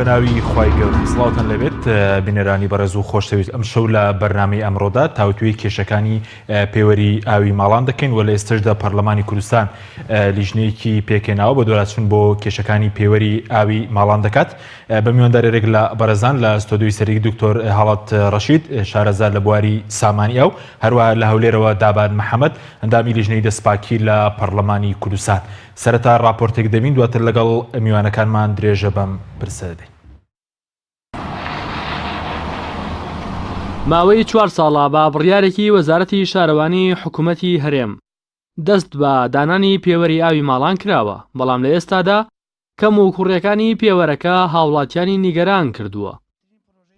بەناوی خوای گەورە سڵاوتان لەبێت بینەرانی بەڕێز و خۆشەویست ئەم شەو لە بەرنامەی ئەمڕۆدا تاوتوی کێشەکانی پێوەری ئاوی ماڵان دەکەین و لە ئێستەشدا پەرلەمانی کوردستان لیژنەیەکی پێکێناوە بە دووراچوون بۆ کێشەکانی پێوەری ئاوی ماڵان دەکات بە میواندارێک لە بەرەزان لە ستۆدیۆی سەرەکی دکتۆر هەڵات ڕەشید شارەزا لە بواری سامانی ئەو هەروەها لە هەولێرەوە دابان محەممەد ئەندامی لیژنەی دەستپاکی لە پەرلەمانی کوردستان سەرەتا راپۆرتێک دەبین دواتر لەگەڵ میوانەکانمان درێژە بەم پرسە دەدەین. ماوەی 4 ساڵە بە بڕیارێکی وەزارەتی شارەوانی حکوومەتی هەرێم دەست بە دانانی پێوەری ئاوی ماڵان کراوە، بەڵام لە ئێستادا کەم و کوڕیەکانی پێوەرەکە هاوڵاتیانی نیگەران کردووە.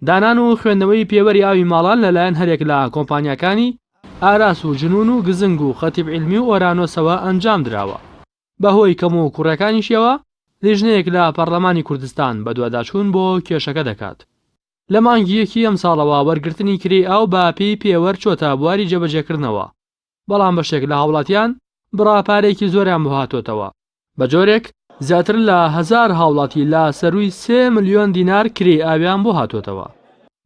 دانان و خوێندنەوەی پێوەری ئاوی ماڵان لەلایەن هەرێک لە کۆمپانیەکانی ئاراس و جنون و گزنگ و خەتیب عیلمی و ئۆرانۆسەوە ئەنجام دراوە. بەهۆی کەم و کوڕەکانیشەوە لیژنەیەک لە پەرلەمانی کوردستان بە دوواداچوون بۆ کێشەکە دەکات. لە مانگیەکی ئەم ساڵەوە وەرگرتنی کری ئاو بە پێی پێوەر چۆتە بواری جێبەجێکردنەوە، بەڵام بەشێک لە هاوڵاتیان بڕاپارێکی زۆریان بۆ هاتۆتەوە. بە جۆرێک زیاتر لە 1000 هاوڵاتی لە سەروی 3 ملیۆن دینار کری ئاویان بۆ هاتۆتەوە.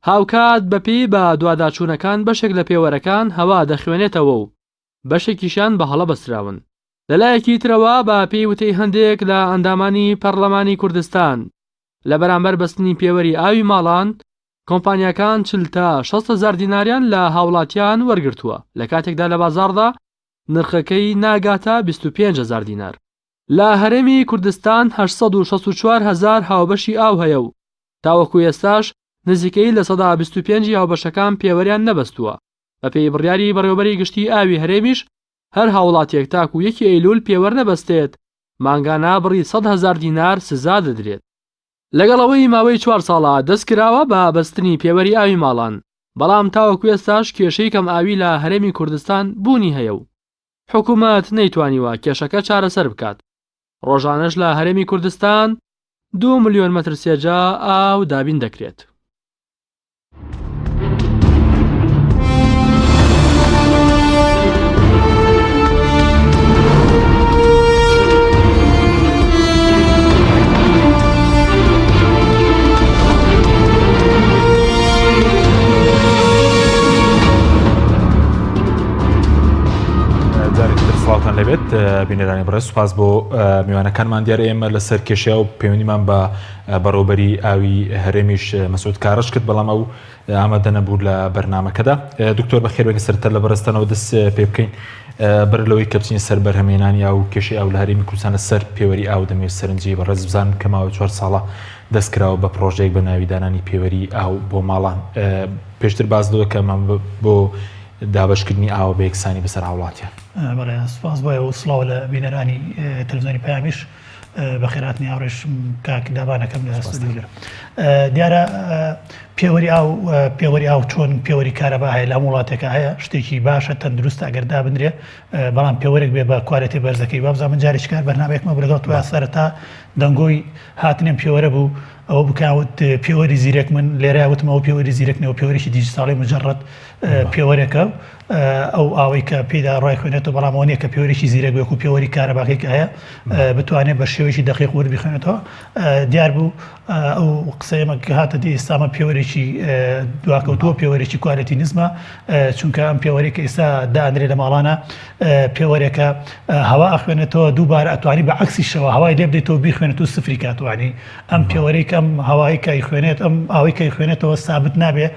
هاوکات بەپێی بە دوواداچوونەکان بەشێک لە پێوەرەکان هەوا دەخوێنێتەوە و بەشێکیشان بە هەڵە بەستراون. لەلایەکی ترەوە بە پێی وتەی هەندێک لە ئەندامانی پەرلەمانی کوردستان لە بەرامبەر بەستنی پێوەری ئاوی ماڵان کۆمپانیەکان 40 تا 60,000 دیناریان لە هاوڵاتیان وەرگرتووە، لە کاتێکدا لە بازاڕدا نرخەکەی ناگاتە 25,000 دینار. لە هەرێمی کوردستان 864,000 هاوبەشی ئاو هەیە و تاوەکو ئێستاش نزیکەی لە 125 هاوبەشەکان پێوەریان نەبەستووە. بەپێی بڕیاری بەڕێوەبەری گشتی ئاوی هەرێمیش هەر هاوڵاتیەک تاکو 1 ئەیلول پێوەر نەبەستێت مانگانە بڕی 100,000 دینار سزا دەدرێت. لەگەڵەوەی ماوەی 4 ساڵە دەستکراوە بە بەستنی پێوەری ئاوی ماڵان، بەڵام تاوەکو ئێستاش کێشەی کەم ئاوی لە هەرێمی کوردستان بوونی هەیە و حکوومەت نەیتوانیوە کێشەکە چارەسەر بکات. ڕۆژانەش لە هەرێمی کوردستان 2 ملیۆن مەتر سێجا ئاو دابین دەکرێت. سڵاوتان لەبێت بینەرانی بەڕێز، سوپاس بۆ میوانەکانمان دیارە ئێمە لەسەر کێشەیە و پەیوەندیمان بە بەڕێوەبەری ئاوی هەرێمیش مەسعود کارەش کرد، بەڵام ئەو ئامادە نەبوو لە بەرنامەکەدا. دکتۆر بەخێر بێگە سەرەتا لە بەڕێستانەوە دەست پێ بکەین بەر لەوەی کە بچینە سەر بەرهەمهێنانی ئاو و کێشەی ئاو لە هەرێمی کوردستانە سەر پێوەری ئاو دەمەوێت سەرنجی بەڕێز بزانن کە ماوەی 4 ساڵە دەستکراوە بە پرۆژەیەک بە ناوی دانانی پێوەری ئاو بۆ ماڵان. پێشتر باز دەوە کەمان بۆ دابشکردنی ئاوە بە یەکسانی بەسەر هاوڵاتیان. بەڵێ سوپاس بۆیە و سڵاو لە بینەرانی تەلەڤیزیۆنی پەیامیش بەخێرهاتنی ئاوڕێش کاک دابانەکەم لە ستودیۆ. دیارە پێوەری ئاو چۆن پێوەری کارەبا هەیە لە هەموو وڵاتێکە هەیە، شتێکی باشە تەندروستە ئەگەر دابنرێ، بەڵام پێوەرێک بێ بە کوالێتی بەرزەکەی بابزان من جارێکی کار بەرنامەیەکمە بەلەگەڵ توە سەرەتا دەنگۆی هاتنێم پێوەرە بوو ئەوە بکوت پێوەری زیرەک من لێرە وتمەوە پێوەری زیرەکنەوە پێوەریشی دیجیتاڵی مجەڕەت پێوەرێکە ئەو ئاوەی کە پێدا ڕای خوێنێتەوە، بەڵام ئەوە نیە کە پێوەریشی زیرەک وەکو پێوەری کارەباکێک هەیە بتوانێت بە شێوەیەکی دقیق وەرد بخوێنێتەوە. دیار بوو ئەو قسەیەمە کە هاتە دی ئێستامە پێوەرێکی دواکەوتووە، پێوەرێکی کوالەتی نزمە، چونکە ئەم پێوەری کە ئێستا دانرێ لە ماڵانە پێوەرێکە هەوا ئەخوێنێتەوە دووبارە ئەتوانی بە عەکسیشەوە هەوای لێ بدەیتەوە بیخوێنێت و سفری کاتوانی ئەم پێوەرەی کەم هەوایی کای خوێنێت ئەم ئاوی کەی خوێنێتەوە سابت نابێ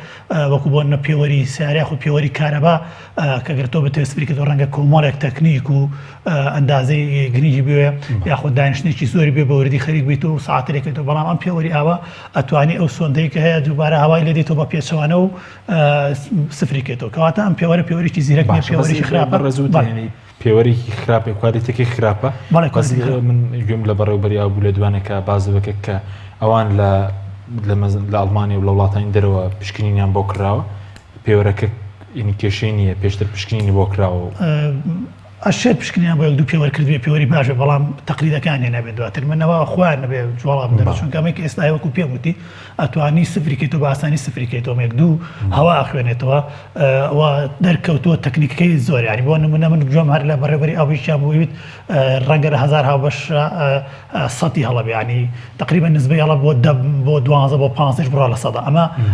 وەکو بۆ نە پێوەری سیارە خو پێوەری کارەبا کە گرتەوە بە سفریکەوە ڕەنگە کۆمەڵێک تەکنیک و ئەندازەی گرنگی بوێ یاخود دانیشتێکی زۆری بێ بە وردی خەریک بیت و ساعتێکێتەوە، بەڵام ئەم پێوەری ئاوە ئەتوانی ئەو سۆندەی کە هەیە دووبارە هەوای لێ دێتەوە بە پێچەوانە و سفریکێتەوە، کەواتە ئەم پێوەرێکی زیرەک نیە، پێوەرێکی خراپە، پێوەرێکی خراپە، کوالێتێکی خراپە. من گوێم لە بەڕێوەبەری ئاو بوو لە دوانێکە باز بکە کە ئەوان لە ئەڵمانیا و لە وڵاتانی دەرەوە پشکنینیان بۆ کراوە، پێوەرەکە کێشەی نییە، پێشتر پشکنینی بۆ کراوە. ئەشێت پشکنیان بۆ یەک دوو پێوەرکردوێ پێوەری باشە بەڵام تەقلیدەکانی نەبێت دواتر منەوە خوان نەبێ جوڵام دەبێت چونکە ئەمەی کە ئێستا وەکو پێم وتی ئەتوانی سفریکەیتەوە بە ئاسانی سفریکەیتەوە یەک دوو هەوا ئەخوێنێتەوە ئەوە دەرکەوتووە تەکنیکەکەی زۆر ینی بۆ نمونە من گوێم هەر لە بەڕێوەری ئەویشیان بوویت ڕەنگە لە 1000 هاوبەش سەتی هەڵە ینی تقریبا نسبەی هەڵە بۆ 12 بۆ 15 بڕوا لە سەدا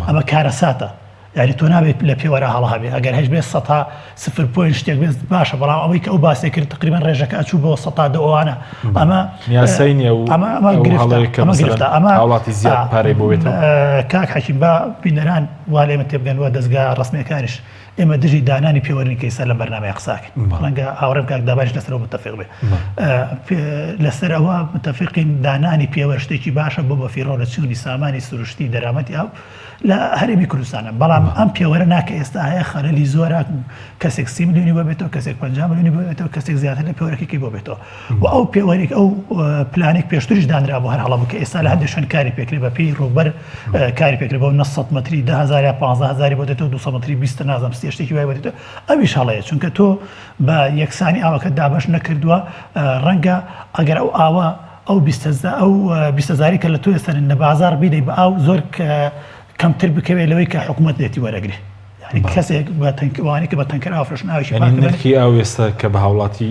ئەمە کارە ساتە یعنی تۆ نابێت لە پێوەرە هەڵە هەبێ ئەگەر هەش بێت سەتا سفر پوین شتێک بێت باشە بەڵام ئەوەی کە ئەو باسی کرد تقریبا ڕێژەکە ئەچوو بۆ سەتا ئەوانە ئەمە وڵاتی زیاد پارەی بۆێتەوە کاک حەکیم با بینەران وا لێمە تێبگەنەوە دەستگا ڕستمیەکانیش ئێمە دژی دانانی پێوەرنیکەی سەر لە بەرنامەیە قساکەین ڕەنگە هاوڕێم کاک داباش لەسەرەوە متفق بێ لەسەر ئەوە متفقین دانانی پێوەر شتێکی باشە بۆ بە فیڕۆ لە چوونی سامانی سروشتی دەرامەتی ئەو لە هەرێمی کوردستانە بەڵام ئەم پێوەرە ناکە ئێستا هەیە خەرەلی زۆرە کەسێک 30 میلیۆنی بۆ بێتەوە کەسێک 50 میلیۆنی بۆ بێتەوە کەسێک زیاتر لە پێوەرەکەی بۆ بێتەوە و ئەو پێوەرێک ئەو پلانێک پێشتریش دانرا بۆ هەر هەڵە بکە ئێستا لە هەندێک شوێن کاری پێکرێ بە پێی ڕووبەر کاری پێکرێ بۆ 900 مەتری 10000 یا 15000 بۆ دێتەوە 200 مەتری 20 نازم شتێکی وای بۆ دێتەوە ئەویش هەڵەیە چونکە تۆ بە یەکسانی ئاوەکە دابش نەکردووە ڕەنگە ئەگەر ئەو ئاوە ئەو 20000 کە لە تۆ ئێستا لە بازار بیدەی بە ئاو زۆر کەمتر بکەوێت لەوەی کە حکوومەت دێتی وەرەگرێ کەسێک وانەی کە بە تەنکەر ئافرش ناویشی نرخی ئەو ئێستا کە بە هاوڵاتی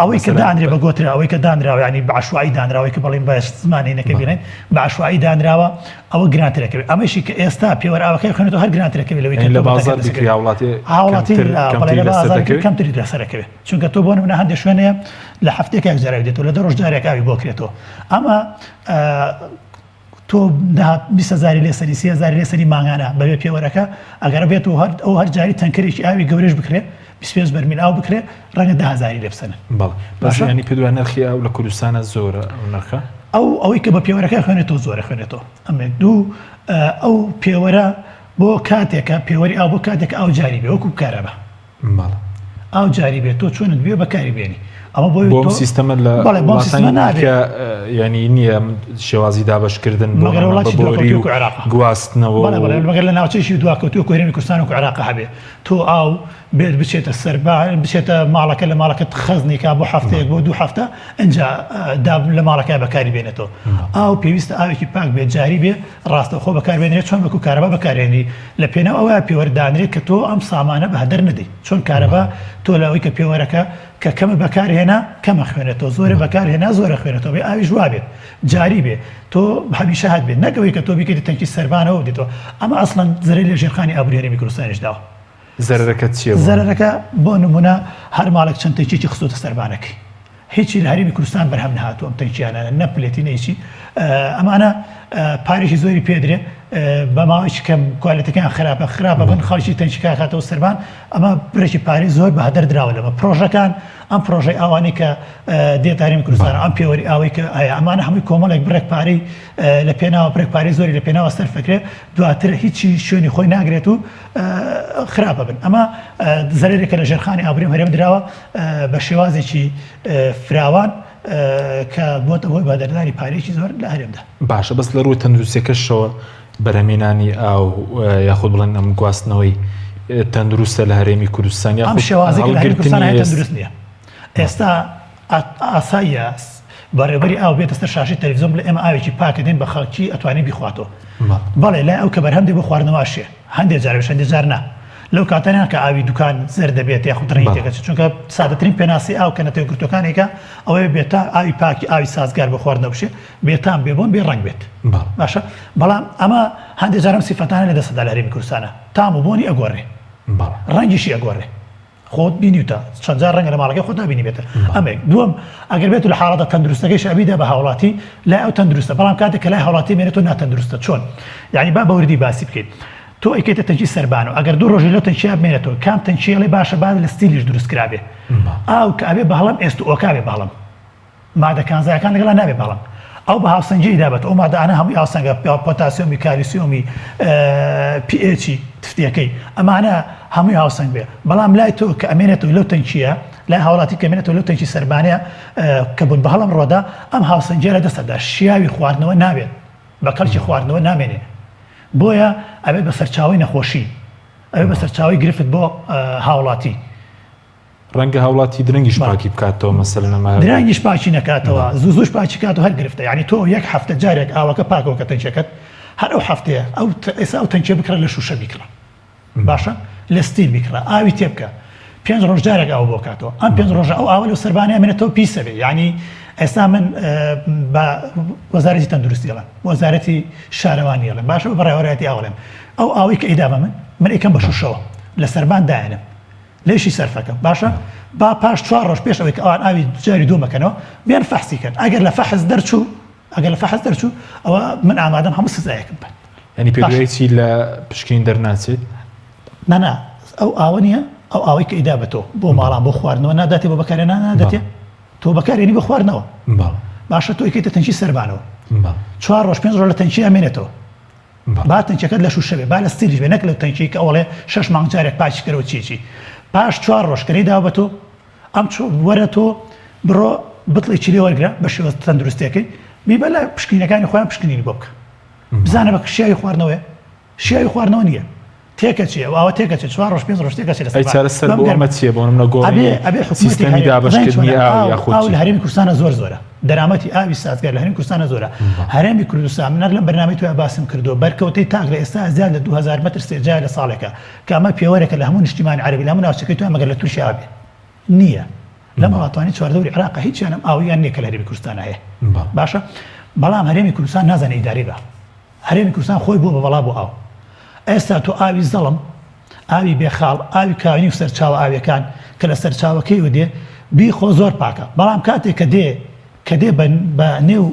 ئەوەی کە دانرێ بە گۆترا ئەوەی کە دانراوە ینی بە عشوایی دانراوەی کە بەڵێن باش زمانی نەکەبێنین بە عشوایی دانراوە ئەوە گرانترەکەوێت ئەمەشی کە ئێستا پێوەراوەکەی خوێنێتەوە هەر گرانترەکەوێت لەوەی کە لە بازار بکری هاوڵاتی کەمتری لەسەرەکەوێت چونکە تۆ بۆ نمونە هەندێک شوێنەیە لە هەفتێک جارێک دێتەوە لە ڕۆژ جارێک ئاوی بۆ کرێتەوە ئەمە تۆ 20000 لێسەری 30000 لێسەری ماهانە بەبێ پێوەرەکە ئەگەر بێت ئەو هەر جاری تەنکەرێکی ئاوی گەورەش بکرێ 25 بەرمیل ئاو بکرێ ڕەنگە 10000 لێ بسەنن بەڵێ باش ینی پێدوان نرخی ئەو لە کوردستانە زۆرە ئەو نرخە ئەوەی کە بە پێوەرەکە خوێنێتەوە زۆرە خوێنێتەوە ئەمێک دوو ئەو پێوەرە بۆ کاتێکە پێوەری ئاو بۆ کاتێک ئاو جاری بێ وەکو کارەبە ئاو جاری بێت تۆ چۆنت بێ بەکاری بێنی ئەمە بۆ سیستەمە لە ینی نییە شێوازی دابشکردن بۆری و گواستنەوە مەگەر لە ناوچەیشی دواکەوتووە کوێرەمی کوردستان و عێراق هەبێ تۆ ئاو بێت بچێتە سەربان بچێتە ماڵەکە لە ماڵەکەت خەزنێکا بۆ هەفتەیەک بۆ 2 هەفتە ئەنجا لە ماڵەکە بەکاری بێنێتەوە ئاو پێویستە ئاوێکی پاک بێت جاری بێ ڕاستەخۆ بەکاربێنێت چۆن وەکو کارەبا بەکارێنی لە پێناو ئەوە پێوەردانرێت کە تۆ ئەم سامانە بە هەدەر نەدەیت چۆن کارەبا تۆ لەوەی کە پێوەرەکە کە کەمە بەکارهێنا کەمە خوێنێتەوە زۆرە بەکارهێنا زۆرە خوێنێتەوە بێ ئاوی ژوا بێت جاری بێ تۆ هەمیشە هات بێت نەکەوەی کە تۆ بیکەیت تەنکی سەربانەوە دێتەوە ئەمە ئەسڵەن زەرەی لە ژێرخانی ئابووری هەرێمی کوردستانیش داوە زەرەکە چیە زەرەکە بۆ نمونە هەر ماڵێک چەند تەنکیی خستۆتە سەربانەکەی هیچی لە هەرێمی کوردستان بەرهەم نهاتووە ئەم تەنکیانە نەپلێتی نەیچی ئەمانە پارێکی زۆری پێدرێ بە ماوەیەکی کەم کوالەتەکەیان خراپە بن خەڵکی تەنکیکا هاتەوە سەربان ئەمە برێکی پارەی زۆر بە هەدەر دراوە لەمە پرۆژەکان ئەم پرۆژەی ئاوانی کە دێت هەرێمی کوردستان ئەم پێوەری ئاوەی کە هەیە ئەمانە هەمووی کۆمەڵێک برێک پارەی لە پێناوە برێک پارەی زۆری لە پێناوە سەرفەکرێ دواتر هیچی شوێنی خۆی ناگرێت و خراپە بن ئەمە زەرێکە لە ژێرخانی ئابووری هەرێم دراوە بە شێوازێکی فراوان کە بۆتە بۆی بەدەردانی پارێکی زۆر لە هەرێمدا باشە بەس لە ڕووی تەندروستێکەشەوە بەرهەمێنانی ئاو یاخود بڵێن ئەم گواستنەوەی تەندروستە لە هەرێمی کوردستان ئەم شێوازێک لە هەرێمی کوردستان تەندروست نییە ئێستا ئاساییە بەڕێوەبەری ئاو بێتە سەر شاشەی تەلەڤیزیۆن بڵێ ئێمە ئاوێکی پاکە دێن بە خەڵکی ئەتوانێت بیخواتەوە بەڵێ لای ئەو کە بەرهەم دێ بۆ خواردنەوەشێ هەندێک جارێش هەندێک جار نا لەو کاتانیان کە ئاوی دوکان زەر دەبێت یاخود ڕێیتێکە چونکە سادەترین پێناسی ئاو کە نەتەوە گرتوەکانێکە ئەوەیە بێتە ئاوی پاکی ئاوی سازگار بە خواردنەوە بشێ بێتان بێ بۆن بێ ڕنگ بێت باشە بەڵام ئەمە هەندێک جارم سیفەتانە لە دەستەدا لە هەرێمی کوردستانە تام و بۆنی ئەگۆڕێ ڕەنگیشی ئەگۆڕێ خۆت بینیوتە چەند جار ڕەنگە لە ماڵەکە خۆت نابینی بێتە ئەمێک دووەم ئەگەر بێت لە حاڵەتە تەندروستەکەی شەبیدا بە هاوڵاتی لای ئەو تەندروستە بەڵام کاتێک کە لای هاوڵاتی مێنێتەوە ناتەندروستە چۆن یعنی با بەوردی باسی بکەیت تۆ ئەیکەیتە تەنکی سەربانەوە ئەگەر دوو ڕۆژی لەو تەنکییا بمێنێتەوە کام تەنکیەڵێ باشە بعد لە ستیلیش دروست کرابێ ئاو کە ئەبێ بە هەڵەم ئێست و ئۆکابێ بە هەڵەم مادە کانزایەکان لەگەڵا نابێ بە هەڵەم ئەو بە هاوسەنگی دابێت ئەو مادەانە هەمووی هاوسەنگە پۆتاسیۆمی کالیسیۆمی پی تفتیەکەی ئەمانە هەمووی هاوسەنگ بێ بەڵام لای تۆ کە ئەمێنێتەوە لەو تەنکیە لای هاوڵاتی کە ئەمێنێتەوە لەو تەنکی سەربانەیە کە بوون بە هەڵەم ڕۆدا ئەم هاوسەنگیە لە دەستەدا شیاوی خواردنەوە نابێت بە کەڵکی خواردنەوە نامێنێ بۆیە ئەبێت بە سەرچاوی نەخۆشی ئەوێ بە سەرچاوی گرفت بۆ هاوڵاتی ڕەنگە هاوڵاتی درەنگیش پاکی بکاتەوە مەسەلەن ئەمە درانگیش پاچی نکاتەوە زووش پاچی کاتەوە هەر گرفتە یعنی تۆ یەک هەفتە جارێک ئاوەکە پاکەوە کە تەنچەکەت هەر ئەو هەفتەیە ئێستا ئەو تەنچێ بکرە لە شوشە بیکڕە باشە لە ستیل بیکڕە ئاوی تێ بکە 5 ڕۆژ جارێک ئاو بۆ کاتەوە ئەم 5 ڕۆژە ئەو ئاوە لەو سەربانەیە منێتەوە پیسە بێ یعنی ئێستا من بە وەزارەتی تەندروستی ئەڵێم وەزارەتی شارەوانی ئەڵێم باشە بە بەڕێوەبەری ئاوڵێم ئەو ئاوی کە ئیدا بە من ئەیکەم بە شوشەوە لە سەربان دایەنم لێشی سەرفەکەم باشە با پاش 4 ڕۆژ پێش ئەوەی کە ئەوان ئاوی جاری دوومەکەنەوە بیان فەحسیکەن ئەگەر لە فەحز دەرچوو ئەوە من ئامادەم هەموو سزایەکم بن ینی پێدوێتی لە پشکین دەرناچێت نانا ئەو ئاوە نییە ئەو ئاوی کە ئیدا بە تۆ بۆ ماڵان بۆ خواردنەوە ناداتێ بۆ بەکارێنان ناداتێ تۆ بەکارێنی بە خواردنەوە باشە تۆ یکەیتە تەنچی سەربانەوە 4 ڕۆژ 5 ڕۆژ لە تەنچی ئەمێنێتەوە با تەنچەکەت لە شوشەوێ با لە ستیلیش بێ نەک لەو تەنچی کە ئەوڵێ 6 مانگ جارێک پاچی کەرەوە چیچی پاش 4 ڕۆژ کەرەی داوە بە تۆ ئەم وەرە تۆ بڕۆ بتڵی چیلی وەرگرە بە شێوە تەندروستیەکەی میبە لە پشکنینەکانی خۆیان پشکنینی بۆ بکە بزانە بە شیاوی خواردنەوەیە شیاوی خواردنەوە نییە تێکە چیە ئەوە تێکە 4 ڕۆژ 5 ڕۆژ تێکە سەر بۆ ئەمە چیە بۆ منە گۆڵی سیستەمی دابەشکردنی ئاو لە هەرێمی کوردستانە زۆرە دەرامەتی ئاوی سازگار لە هەرێمی کوردستانە زۆرە هەرێمی کوردستان منەر لەم بەرنامەی توی باسم کردو بەرکەوتەی تاک لە ئێستا زیاد لە 2000 متر سێجار لە ساڵێکە کە ئەمە پێوەرێکە لە هەموو نیشتیمانی عەربی لە هەموو ناوچەکەی توی مەگەر لە تووشی ئاوێ نییە لە مەڵاتوانی چواردەوری عێراق هیچیانم ئاویان نییە کە لە هەرێمی کوردستان هەیە باشە بەڵام هەرێمی کوردستان نازانێ ئیداری بە هەرێمی کوردستان خۆی بوو بە بەڵا بۆ ئاو ئێستا تۆ ئاوی زەڵم ئاوی بێخاڵ ئاوی کاوینی و سەرچاوە ئاویەکان کە لە سەرچاوەکەی و دێ بیخۆ زۆر پاکە بەڵام کاتێک کە دێ بە نێو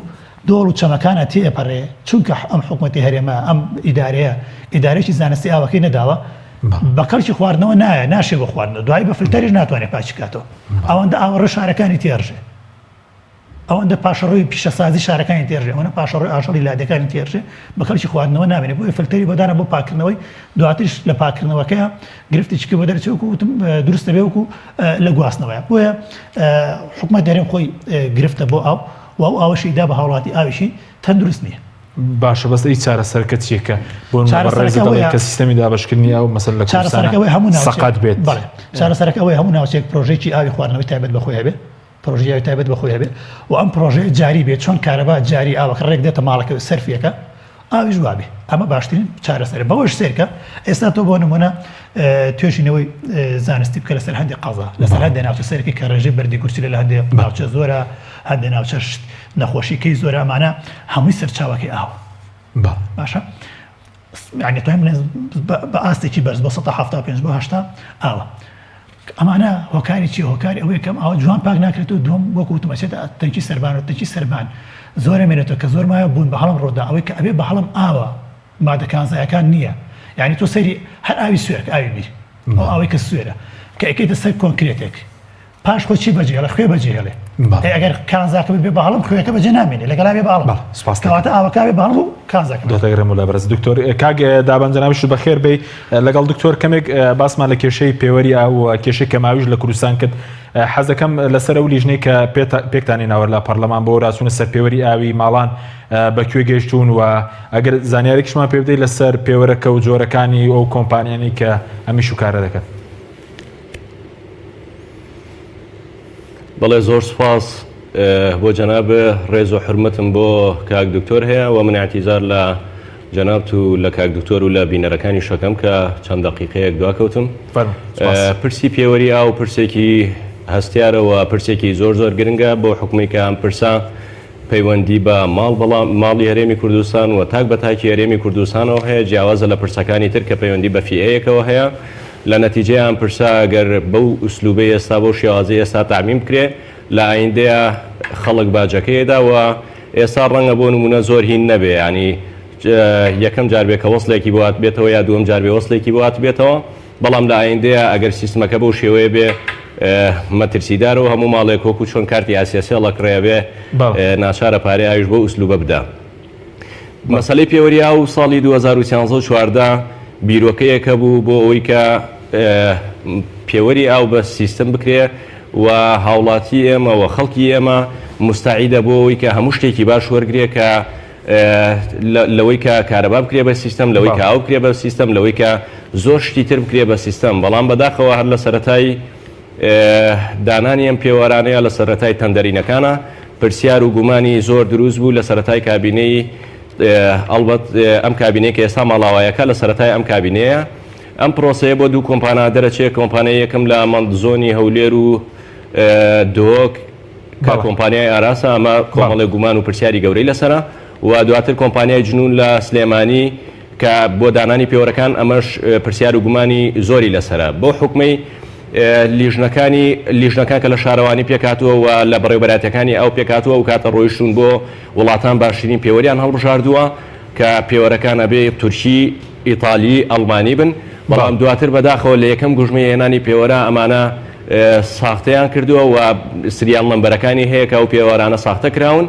دۆڵ و چەمەکانە تێپەڕێ چونکە ئەم حکوومەتی هەرێمە ئەم ئیدارێکی زانستی ئاوەکەی نەداوە بە کەڵکی خواردنەوە نایە ناشێ بۆ خواردنەوە دوایی بە فلتەریش ناتوانێت پاچی کاتەوە ئەوەندە ئاوەڕە شارەکانی تێڕژێ ئەوەندە پاشەڕۆی پیشەسازی شارەکانی تێژێ ئەوەنە پاشەڕۆی ئاژەڵی لادەکانی تێژێ بە خەڵکی خواردنەوە نامێنێت بۆ فلتەری بۆدانە بۆ پاکردنەوەی دواتریش لە پاکردنەوەکەیە گرفتی چکە بۆ دەرچێت وتم دروستە بێ وەکو لە گواستنەوەیە بۆیە حکومەت دەرێن خۆی گرفتە بۆ ئاو و ئەو ئاوەشی دا بە هاوڵاتی ئاویشی تەندروست نییە باشە بەس ئەی چارەسەرکە چیەکە بۆ کە سیستەمی دابشکردنی ئەو مەسەل لە چارەسەرەکەی هەموو سەقات بێت چارەسەرەکە ئەوەی هەموو ناوچێک پرۆژێکی ئاوی خواردنەوەی تایبەت بەخۆی هەبێت پرۆژەیە تایبەت بەخۆی هەبێت و ئەم پرۆژەیە جاری بێت چۆن کارەبا جاری ئاوەکە ڕێک دێتە ماڵەکە سەرفیەکە ئاویش وابێ ئەمە باشترین چارەسەرە بەوەش سێرکە ئێستا تۆ بۆ نمونە توێژینەوەی زانستی بکە لەسەر هەندێک قەزا لەسەر هەندێک ناوچە سەرکی کە ڕێژەی بەردی کورسی لە هەندێک ناوچە زۆرە هەندێک ناوچە نەخۆشیکەی زۆرە ئەمانە هەمووی سەرچاوەکەی ئاوە باشە یعنی توانین بڵێن بە ئاستێکی بەرز بە 175 بۆ 80 ئاوە ئەمانە هۆکاری چی هۆکاری ئەوەیە کەم ئەوە جوان پاک ناکرێتەوە دووەم وەکو وتمەچێتە تەنکی سەربان و تەنکی سەربان زۆرە مێنێتەوە کە زۆر مایە بوون بە هەڵم ڕۆدا ئەوەی کە ئەبێ بە هەڵم ئاوە مادە کانزایەکان نییە یعنی تۆ سەیری هەر ئاوی سوێرک ئاوی بیر ئەو ئاوەی کە سوێرە کە ئەکەیتە سەر کۆنکرێتێک پاش خۆ چی بەجێڵە خوێ بەجێهێڵێ ئەگەر کانزاکە بێ بە هەڵم خوێەکە بەجێ نامێنێ لەگەڵا بێ بە هەڵم کەواتە ئاوەکە بێ بە هەڵم و کانزاکە دۆتەگرم و لە بەرز دکتۆر کاگ دابەنجەناویش بەخێر بێ لەگەڵ دکتۆر کەمێک باسمان لە کێشەی پێوەری ئاو کێشەی کەماویش لە کوردستان کرد حەزەکەم لەسەر ئەو لیژنەی کە پێکتانی ناوە لە پەرلەمان بۆ ڕاستچوونە سەر پێوەری ئاوی ماڵان بەکوێ گەیشتون و ئەگەر زانیارێکیشمان پێ بدەیت لەسەر پێوەرەکە و جۆرەکانی ئەو کۆمپانیانی کە ئەمیش و کارە دەکەن. بەڵێ زۆر سپاس بۆ جەناب ڕێز و حرمەتم بۆ کاک دکتۆر هەیە و من اعتیزار لە جەنابت و لە کاک دکتۆر و لە بینەرەکانی شەکەم کە چەند دەقیقەیەک دواکەوتم. پرسی پێوەری ئاو پرسێکی هەستیارەوە پرسێکی زۆر زۆر گرنگە بۆ حکومەی کە ئەم پرسا پەیوەندی بە ماڵی هەرێمی کوردستان و تاک بە تاکی هەرێمی کوردستانەوە هەیە جیاوازە لە پرسەکانی تر کە پەیوەندی بە فیئەیەکەوە هەیە لە نەتیجەی ئەم پرسا ئەگەر بەو ئوسلوبەی ئێستا بۆ شێوازەی ئێستا تامیم بکرێ لە ئایندەیە خەڵک باجەکەیدا و ئێستا ڕەنگە بۆ نمونە زۆر هین نەبێ ینی یەکەم جاربێکە وەسڵێکی بۆات بێتەوە یا دووەم جاربێ وەسڵێکی بۆات بێتەوە بەڵام لە ئایندەیە ئەگەر سیستمەکە بەو شێوەیە بێ مەترسیدار و هەموو ماڵێک وەکو چۆن کارتی ئاسیاسیەڵە کڕێ بێ ناچارە پارەی ئاویش بۆ ئوسلوبە بدا. مەسەلەی پێوەری ئاو ساڵی 2014 بیرۆکەیەکە بوو بۆ ئەوەی کە پێوەری ئاو بە سیستم بکرێ و هاوڵاتی ئێمە و خەڵکی ئێمە مستعیدە بۆ ئەوەی کە هەموو شتێکی باش وەرگێ کە لەوەی کە کارەبا بکرێ بە سیستم لەوەی کە ئاو بکرێ بە سیستم لەوەی کە زۆر شتی تر بکرێ بە سیستم بەڵام بەداخەوە هەر لە سەرەتایی دانانی ئەم پێوەرانەیە لە سەرەتای تەندەرینەکانە پرسیار و گومانی زۆر دروست بوو لە سەرەتای کابینەی ئەلبەت ئەم کابینەیە کە ئێستا ماڵاوایەکە لە سەرەتای ئەم کابینەیە ئەم پرۆسەیە بۆ دوو کۆمپانیا دەرەچێت کۆمپانیای یەکەم لە مەندزۆنی هەولێر و دۆک کە کۆمپانیای ئاراسە ئەمە کۆمەڵی گومان و پرسیاری گەورەی لەسەرە و دواتر کۆمپانیای جنون لە سلێمانی کە بۆ دانانی پێوەرەکان ئەمەش پرسیار و گومانی زۆری لەسەرە بۆ حکومەی لیژنەکان کە لە شارەوانی پێکاتوە و لە بەڕێوەبەراتەکانی ئەو پێکاتوە و کاتە ڕۆیشتون بۆ وڵاتان باشترین پێوەریان هەڵبژاردووە کە پێوەرەکان ئەبێ تورکی ئیتالی ئەڵمانی بن بەڵام دواتر بەداخەوە لە یەکەم گوژمەی هێنانی پێوەرە ئەمانە ساختەیان کردووە و سریال نمبەرەکانی هەیە کە ئەو پێوەرانە ساختە کراون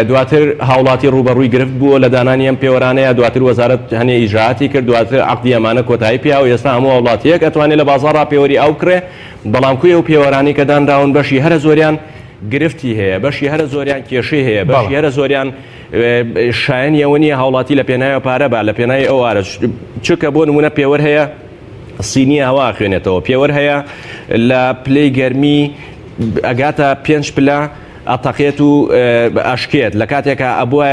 دواتر هاوڵاتی ڕوبەڕووی گرفت بووە لە دانانی ئەم پێوەرانەیە دواتر وەزارەت هەنێ ئیجراعاتی کرد دواتر عەقدی ئەمانە کۆتایی پیا و ئێستا هەموو وڵاتیەک ئەتوانێت لە بازاڕا پێوەری ئەو کرێ بەڵام کوێ ئەو پێوەرانی کە دانراون بەشی هەرە زۆریان گرفتی هەیە بەشی هەرە زۆریان کێشەی هەیە بەشی هەرە زۆریان شایەنی ئەوە نیە هاوڵاتی لە پێناوی پارە بە لە پێناوی ئەو وارە چکە بۆ نمونە پێوەر هەیە سینی هەوا خوێنێتەوە پێوەر هەیە لە پلەی گەرمی ئەگاتە 5 پلە ئەتەقێت و ئەشکێت لە کاتێکە ئەبووە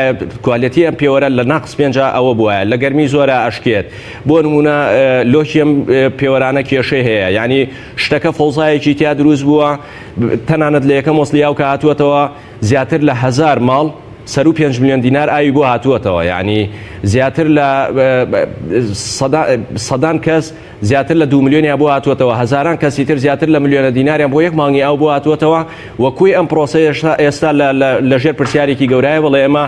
کوالەتی ئەم پێوەرە لە ناقص 5 ئەوە بووە لە گەرمی زۆرە ئەشکێت بۆ نمونە لۆکی ئەم پێوەرانە کێشەی هەیە ینی شتەکە فەوزایەکی تیا دروست بووە تەنانەت لە یەکەم وەسڵیاو کە هاتووەتەوە زیاتر لە 1000 ماڵ سەر و 5 میلیۆن دینار ئاوی بۆ هاتووەتەوە یعنی زیاتر لە سەدان کەس زیاتر لە 2 میلیۆنیا بۆ هاتووەتەوە هەزاران کەسی تر زیاتر لە میلیۆنە دیناریان بۆ یەک مانگی ئەو بۆ هاتووەتەوە وەکوی ئەم پرۆسە ئێستا لەژێر پرسیارێکی گەورایە بەڵێ ئێمە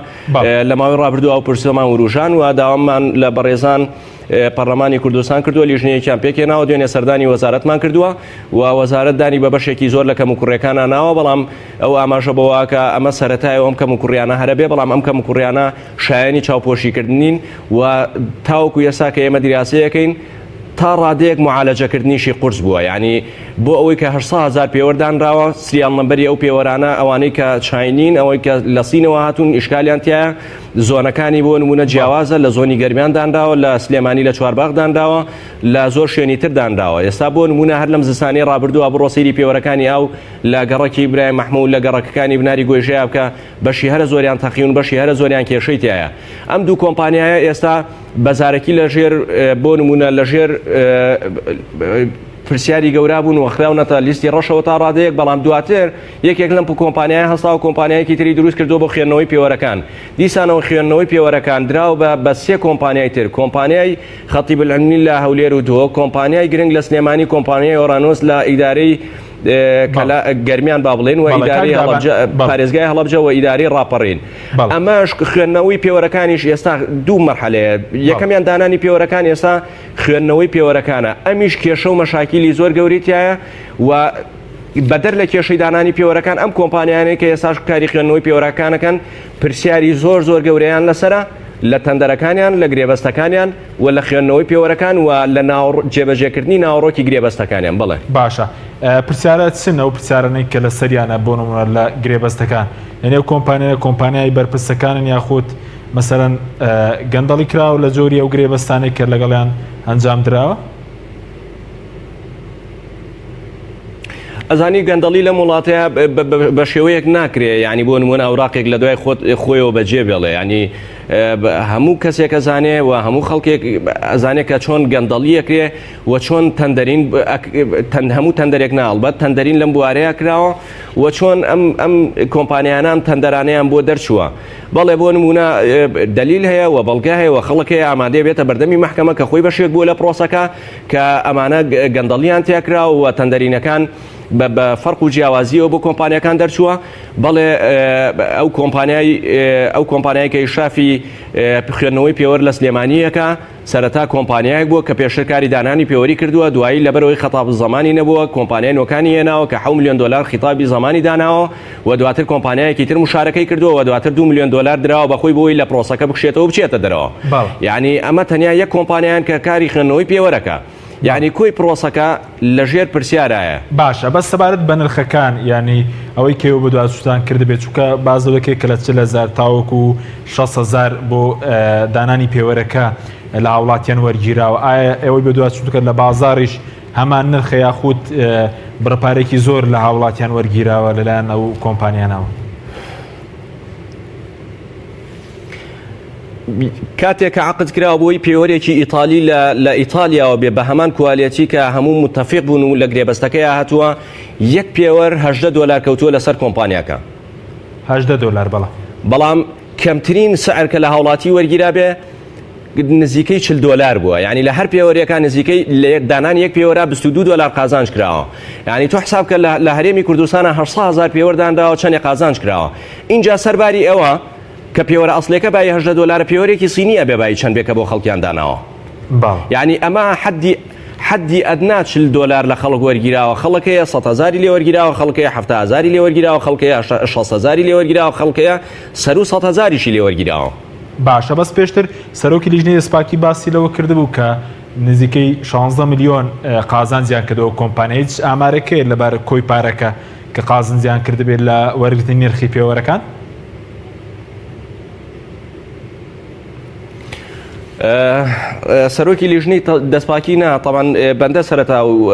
لە ماوەی ڕابردووە ئەو پرسەمان وروژان و داواممان لە بەڕێزان پەرلەمانی کوردستان کردووە لیژنەیەکیان پێکێناوە دوێنێ سەردانی وەزارەتمان کردووە و وەزارەت دانی بە بەشێکی زۆر لە کەم و کوڕیەکانە ناوە بەڵام ئەو ئاماژە بەوەکە ئەمە سەرەتایەوە ئەم کەم و کوڕیانە هەرەبێ بەڵام ئەم کەم و کوڕیانە شایەنی چاوپۆشیکردنین و تاوەکو ئێستا کە ئێمە دیراسەیەکەین تا ڕادەیەک معالەجەکردنیشی قورس بووە ینی بۆ ئەوەی کە 800,000 پێوەردانراوە سریال نمبەری ئەو پێوەرانە ئەوانەی کە چاینین ئەوەی کە لە سینەوە هاتوون ئیشکالیان تایە زۆنەکانی بۆ نمونە جیاوازە لە زۆنی گەرمیان دانراوە لە سلێمانی لە چوارباغ دانراوە لە زۆر شوێنی تر دانراوە ئێستا بۆ نمونە هەر لەم زستانی ڕابردووە بڕۆ سەیری پێوەرەکانی ئەو لە گەڕەکی برای مەحموود لە گەڕەکەکانی بناری گۆیژەیە بکە بەشی هەرە زۆریان تەقیون بەشی هەرە زۆریان کێشەی تایە ئەم دوو کۆمپانیایە ئێستا بەزارەکی لەژێر بۆ نمونە لەژێر پرسیاری گەورە بوون و خراونەتە لیستی ڕەشەوە تا ڕادەیەک بەڵام دواتر یەکێک لەم کۆمپانیای هەستا و کۆمپانیایەکی تری دروست کردو بۆ خوێندنەوەی پێوەرەکان دیسانەوە خوێندنەوەی پێوەرەکان دراوە بە 3 کۆمپانیای تر کۆمپانیای خەتیب العلمی لە هەولێر و دۆ کۆمپانیای گرنگ لە سلێمانی کۆمپانیای ئۆرانۆس لە ئیدارەی گەرمیان با بڵێن و ئیداری پارێزگای هەڵەبجە و ئیداری ڕاپەڕین ئەمەش خوێندنەوەی پێوەرەکانیش ئێستا دوو مەرحەلەیە یەکەمیان دانانی پێوەرەکان ئێستا خوێندنەوەی پێوەرەکانە ئەمیش کێشە و مەشاکیلی زۆر گەوریتایە و بەدەر لە کێشەی دانانی پێوەرەکان ئەم کۆمپانیانەی کە ئێستاش کاری خوێندنەوەی پێوەرەکانەکەن پرسیاری زۆر گەورەیان لەسرە لە تەندەرەکانیان لە گرێبەستەکانیان و لە خوێندنەوەی پێوەرەکان و لە جێبەجێکردنی ناوەڕۆکی گرێبەستەکانیان بڵێ باشە پرسیارە چنە و پرسیارانەی کە لە سەریانە بۆ نمونە لە گرێبەستەکان لەنێو کۆمپانیای بەرپرسەکانن یاخود مەسەرەن گەندەڵی کراوە لە جۆری ئەو گرێبەستانەی کرد لەگەڵیان ئەنجام درراوە ئەزانی گەندەڵی لە وڵاتەیە بە شێوەیەک ناکرێ ینی بۆ نمونە ئەوراقێک لە دوای خۆیەوە بەجێ بێڵێ ینی هەموو کەسێک ئەزانێ و هەموو خەڵکێک ئەزانێت کە چۆن گەندەڵیەکرێ و چۆن تەندەرین هەموو تەندەرێک ناڵبەت تەندەرین لەم بوارەیە کراوە و چۆن ئەم کۆمپانیانان تەندەرانەیان بۆ دەرچووە بەڵێ بۆ نمونە دلیل هەیە و بەڵگە هەیە و خەڵکەیە ئامادەیە بێتە بەردەمی محکەمە کە خۆی بەشێک بووە لە پرۆسەکە کە ئەمانە گەندەڵیان تێکراوە و تەندەرینەکان بە فەرق و جیاوازیەوە بۆ کۆمپانیەکان دەرچووە بەڵێ ئەو کۆمپانیای کە ئیشرافی خوێندنەوەی پێوەر لە سلێمانیەکە سەرەتا کۆمپانیایەک بووە کە پێشەکاری دانانی پێوەری کردووە دوایی لەبەرەوەی خەتاب زمانی نەبووە کۆمپانیای نۆکانی هێناوە کە 7 میلیۆن دلار خیتابی زمانی داناوە و دواتر کۆمپانیایەکی تر مشارەکەی کردووە و دواتر 2 میلیۆن دلار دراوە بەخۆی بۆی لە پرۆسەکە بکشێتەوە بچێتە دەرەوە یعنی ئەمە تەنیا یەک کۆمپانیایان کە کاری خوێندنەوەی پێوەرەکە یعنی کۆی پرۆسەکە لەژێر پرسیارایە باشە بەس سەبارەت بە نرخەکان ینی ئەوەی کێوە بە دواتوتان کرد بێت چووکە بازەوەکێک کە لە 40,000 تاوەکو 6,000 بۆ دانانی پێوەرەکە لە هاوڵاتیان وەرگیراوە ئایا ئەوەی بە دواتوتکە لە بازاڕیش هەمان نرخە یاخود بڕپارێکی زۆر لە هاوڵاتیان وەرگیراوە لەلایەن ئەو کۆمپانیانەوە. کاتێک کە عقد کرا بۆی پێوەرێکی ئیتالی لە ئیتالیاوە بێ بە هەمان کوالەتی کە هەموو متتەفیق بوون و لە گرێبەستەکەی هاتووە یەک پێوەەر $18 کەوتووە لەسەر کۆمپانیاکە. $18 بەڵام کەمترین سعرکە لە هاوڵاتی وەرگیرا بێ نزیکەی $40 بووە، یعنی لە هەر پێوەریەکە نزیکەی لە یەک دانان یەک پێوەرە $22 قازانج کراوە. یعنی تۆ حساب کە لە هەرێمی کوردستانە 800,000 پێوەردانراوە چەندێک قازانج کراوە. اینجا سەرباری ئەوە کە پێوەرە ئەسڵەکە بای $18 پێوەرێکی سینیە بێ بای چەند بێکە بۆ خەڵکیان داناوە. یعنی ئەمە حدی ئەدنا $40 لە خەڵک وەرگیراوە، خەڵکەیە 100,000 لێ وەرگیراوە، خەڵکەیە 70,000 لێ وەرگیراوە، خەڵکەیە 60,000 لێ وەرگیراوە، خەڵکەیە 100,000 لێ وەرگیراوە. باشە بەس پێشتر سەرۆکی لیژنەی سپاکی باسی لەوە کردبوو کە نزیکەی 16 میلیۆن قازانجیان کردەوە کۆمپانیا. هیچ ئامارەکەیە لەبارە کۆی پارەکە کە قازانجیان کردبێت لە وەرگرتنی نرخی پێوەرەکان؟ سەرۆکی لیژنەی دەستپاکی نا تەمان بەندە سەرەتا و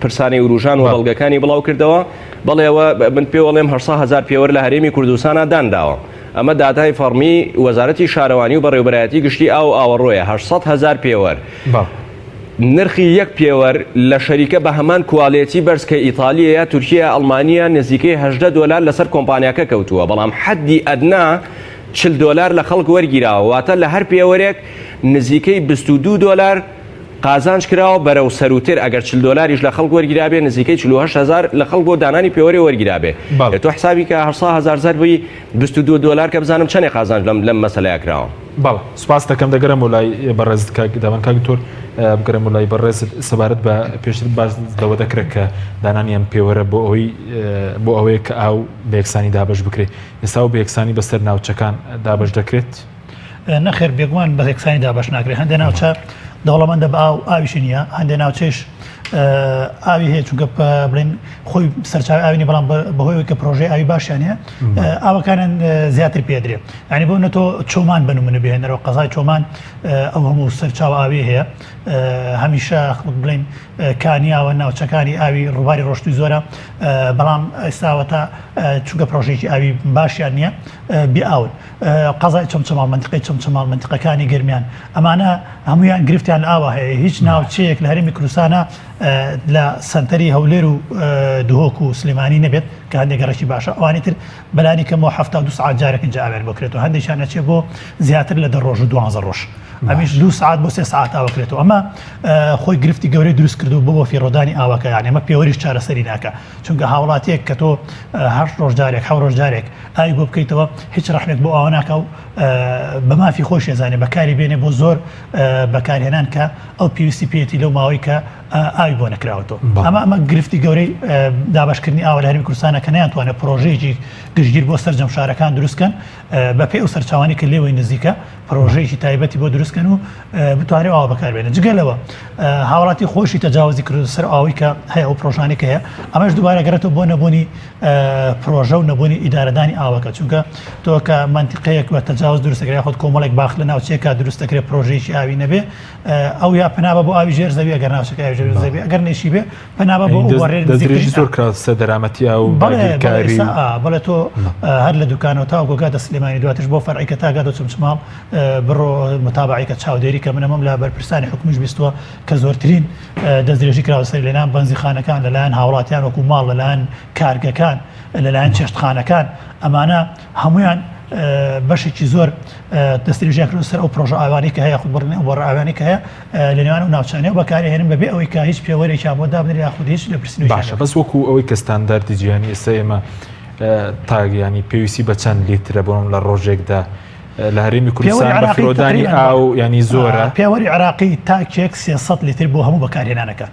پرسانی وروژان و بەڵگەکانی بڵاو کردەوە، بەڵێەوە من پێ وەڵێم 800,000 پێوەر لە هەرێمی کوردستانە دانراوە. ئەمە داتای فەرمی وەزارەتی شارەوانی و بەڕێوەبەرایەتی گشتی ئاوەڕۆیە 800,000 پێوەر. نرخی یەک پێوەر لە شەریکە بە هەمان کوالێتی بەرزکە ئیتالیە، تورکیا، ئەڵمانیا نزیکەی $18 لەسەر کۆمپانیاکە کەوتووە، بەڵام حدی ئەدنا $40 لە خەڵک وەرگیراوە، واتە لە هەر پێوەرێک نزیکەی $22 قازانج کراوە بەرەو سەروتر. ئەگەر $40 لە خەڵک وەرگیرابێ نزیکەی 48,000 لە خەڵک بۆ دانانی پێوەری وەرگیرابێ. تۆ حسابی کە 800,000 بووی $22 کە بزانم چەندێک قازانج لەم مەسەلەیە کراوە. بەڵێ سوپاس دەکەم دەگەرم و لای بەڕێزت داوانکاک تۆر بگەرم و لای بەڕێزت سەبارەت بە پێشتر باز لەوە دەکرێت کە دانانیان پێوەرە بۆ ئەوەیە کە ئاو بە یەکسانی دابش بکرێت. ئێستا و بە یەکسانی بەسەر ناوچەکان دابش دەکرێت؟ نەخێر بێگومان بە یەکسانی دابش ناکرێت. هەندێک ناوچە دەوڵەمەندە بە ئاویشی نییە، هەندێک ناوچەش ئاوی هەیە چونکە بڵێن خۆی سەرچاوی ئاوی بەڵام بەهۆی کە پرۆژەی ئاوی باشیانە ئاوەکانیان زیاتر پێدرێت. ینی بۆ نەتۆ چۆمان بنمونە بهێنەرەوە قەزای چۆمان ئەو هەموو سەرچاو ئاوی هەیە، هەمیشە بڵێن کانیاوە ناوچەکانی ئاوی ڕووباری ڕۆشتوی زۆرە، بەڵام ئێستاوەتا چونکە پرۆژێکی ئاوی باشیان نییە بێئاون. قەزای چەمچەماڵ منتیقەی چەمچەماڵ منتیقەکانی گەرمیان ئەمانە هەمویان گرفتیان ئاوە هەیە. هیچ ناوچەیەک لە هەرێمی کوردستانە لە سنتەری هەولێر و دهۆک و سلێمانی نەبێت کە هەندێک گەڕێکی باشە، ئەوانی تر بەلانی کەمەوە 72 ساعت جارێک اینجا ئاوێر بکرێتەوە، هەندێکیان ئەچێت بۆ زیاتر لە 10 ڕۆژ و 12 ڕۆژ، ئەمیش 2 ساعت بۆ 3 ساعت ئاوەکرێتەوە. ئەمە خۆی گرفتی گەورەی دروست کردو بۆ فیڕۆدانی ئاوەکە، یعنی ئەمە پێوەریش چارەسەری ناکە، چونکە هاوڵاتیەک کە تۆ 8 ڕۆژ جارێک 7 ڕۆژ جارێک ئاوی بۆ بکەیتەوە هیچ ڕەحمێک بۆ ئاوە ناکە و بە مافی خۆش ێزانێ بەکاری بێنێ بۆ زۆر بەکارهێنان کە ئەو پێویستی پێێتی لەو ماوەی کە ئاوی بۆ نەکراوەتەوە. ئەمە گرفتی گەورەی دابشکردنی ئاوە لە هەرێمی کوردستانە کە نەیانتوانێت پرۆژەیەکی گشتگیر بۆ سەرجەم شارەکان دروستکەن بەپێ ئەو سەرچاوانی کە لێوەی نزیکە پرۆژەیەکی تایبەتی بۆ دروستکەن و بتوانێت ئاوا بەکاربێنێت. جگەلەوە هاوڵاتی خۆشی تەجاوزی کرد سەر ئاوی کە هەیە ئەو پرۆژانی کە هەیە، ئەمەش دووبارە گەرێتەوە بۆ نەبوونی پرۆژە و نەبوونی ئیدارەدانی ئاوەکە، چونکە تۆ کە منتیقەیەک بە تەجاوز دروستەکرێت خۆت کۆمەڵێک باخ لە ناوچەیەکە دروستەکرێت پرۆژەیەکی ئاوی نەبێ، ئەو یا پەنابە بۆ ئاوی ژێر زەوی ئەگەر ناوچەکە ئاوی ژێر زەوی ئەگەر نێشی بێ پەنابە بۆ وەڕێ دەستدرێژی زۆر کراوە دەرامەتی ئاو باگیرکاری. بەڵێ تۆ هەر لە دوکانەوە تا گۆگاتە سلێمانی دواتش بۆ فەرعی کە تاگات و چمچماڵ بڕۆ متابعی کە چاودێری کە منەمەم لە بەرپرسانی حکومیش بیستووە کە زۆرترین دەستدرێژی کراوە سەر لەلایەن بەنزیخانەکان، لەلایەن هاوڵاتیان وەکو ماڵ، لەلایەن کارگەکان، لەلایەن چێشتخانەکان، ئەمانە هەمویان بەشێکی زۆر دەستدرێژیان کردو سەر ئەو پرۆژە ئاوانی کە هەیە خودبڕنی بۆ ئاوانی کە هەیە لە نێوان و ناوچانەیە و بەکارهێنن بەبێ ئەوەی کە هیچ پێوەرێکیان بۆ دابنێت یاخود هیچ لە پرسنوی. باشە بەس وەکو ئەوەی کە ستانداردی جیهانی ئێستا ئێمە تاگیانی پێویستی بە چەند لیترە بۆم لە ڕۆژێکدا لە هەرێمی کوردستان بە فرۆدانی ئاو ینی زۆرە؟ پێوەری عراقی تاکێک 300 لیتر بۆ هەموو بەکارهێنانەکە.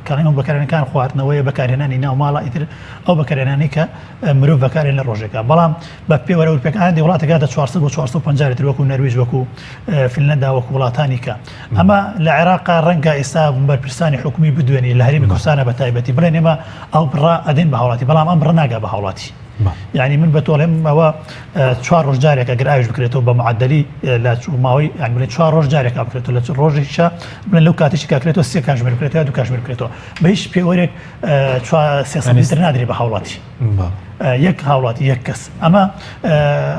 کاڵینەوە بەکارهێنەکان خواردنەوەی بەکارهێنانی ناو ماڵە ئیتر ئەو بەکارهێنانی کە مرۆڤ بەکارهێن لە ڕۆژێکە، بەڵام بە پێوەرە ئەوروپیەکان وڵاتەکە 400 بۆ 450 لیتر وەکو نەرویج وەکو فینلەندا وەکو وڵاتانی کە ئەمە لە عێراق ڕەنگە ئێستا بەرپرسانی حکومی بدوێنی لە هەرێمی کوردستانە بە تایبەتی بڵێن ئێمە ئەو بڕا ئەدەین بە هاوڵاتی، بەڵام ئەم بڕە ناگا بە هاوڵاتی. یعنی من بە تۆڵێم ئەوە 4 ڕۆژ جارێک ئەگەر ئاویش بکرێتەوە بە معدلی لە ماوەی یان بڵێن 4 ڕۆژ جارێک بکرێتەوە لە ڕۆژێکیشە بڵێن لەو کاتێکی کاکرێتەوە 3 کاتژمێر بکرێتەوە 2 کاتژمێر بکرێتەوە بە هیچ پێوەرێک 300 لیتر نادرێت بە هاوڵاتی یەک هاوڵاتی یەک کەس ئەمە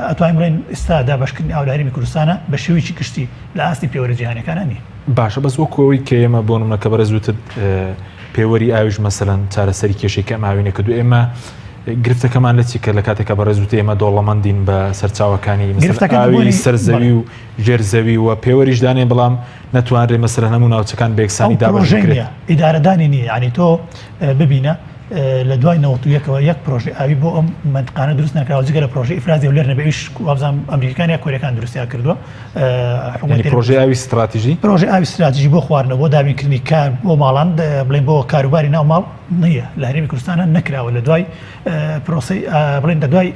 ئەتوانین بڵێن ئێستا دابەشکردنی ئاو لە هەرێمی کوردستانە بە شێوەیەکی گشتی لە ئاستی پێوەرە جیهانیەکانە نیە. باشە بەس وەکەوەی کە ئێمە بۆ نمونە کە بەرەزوتت پێوەری ئاویش مەسەلەن چارەسەری کێشێکە ئەماوینە کردو ئێمە گرفتەکەمان لە چیکە لە کاتێکە بەڕێزوتە ئێمە دۆڵەمەندین بە سەرچاوەکانی ئاوی سەرزەوی و ژێرزەوی و پێوەریش دانێ بەڵام نەتوانرێ مەسەلەن هەموو ناوچەکان بە یەکسانی دابەشکرێت. ئیدارەدانی نیە ینی تۆ ببینە لە دوای 91ەوە یەک پرۆژه ئاوی بۆ ئەم منطقانە دروست نکراوە جگە لە پرۆژه ئیفرازی و لێر نەبێویش وابزانام ئەمریکان یا کۆریەکان دروستیان کردووە پرۆژه ئاوی استراتیژی پرۆژه ئاوی استراتیژی بۆ خواردنەوە بۆ دابینکردنی کار بۆ ماڵان بڵێن بۆ کاروباری ناو ماڵ نییە لە هەرێمی کوردستانە نەکراوە لە دوای پرۆسی بڵێن لە دوای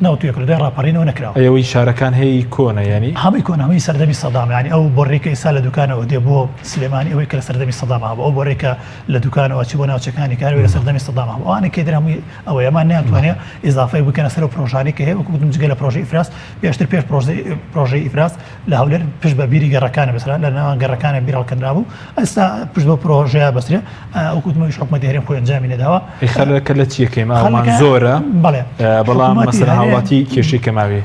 91 دوای ڕاپەڕینەوە نەکراوە. ئەوەی شارەکان هەیە کۆنە ینی هەمووی کۆن هەمووی سەردەمی سەدام ینی ئەو بۆڕێکە ئێستا لە دوکانەوە دێ بۆ سلێمانی ئەوەی کە لە سەردەمی سەدام هەبوو ئەو بۆڕێکە لە دوکانەوە چی بۆ ناوچەکانی کاروی لە سەردەمی سەدام هەبوو ئەوانە کێ هەمووی ئەوەی ئەمان نەیانتوانێت ئیزافەی بکەنە سەر پرۆژانی کە هەیە وەکو گوتم جگە لە پرۆژه ئیفراز پێشتر پێش پرۆژەی ئیفراز لە هەولێر پشت بە بیری گەڕەکانە بەسرا لە ناوان گەڕەکانە بیرهەڵکەندرا بوو ئێستا پشت بە پرۆژەیە بەسرێ ئەو گوتمەوەیش حکومەتی هەرێم خۆی ئەنجامی نەداوە. خەلەکە لە چیەکەی ماڵمان زۆرە بەڵام مەسەلەن هاوڵاتی کێشەی کەماوێ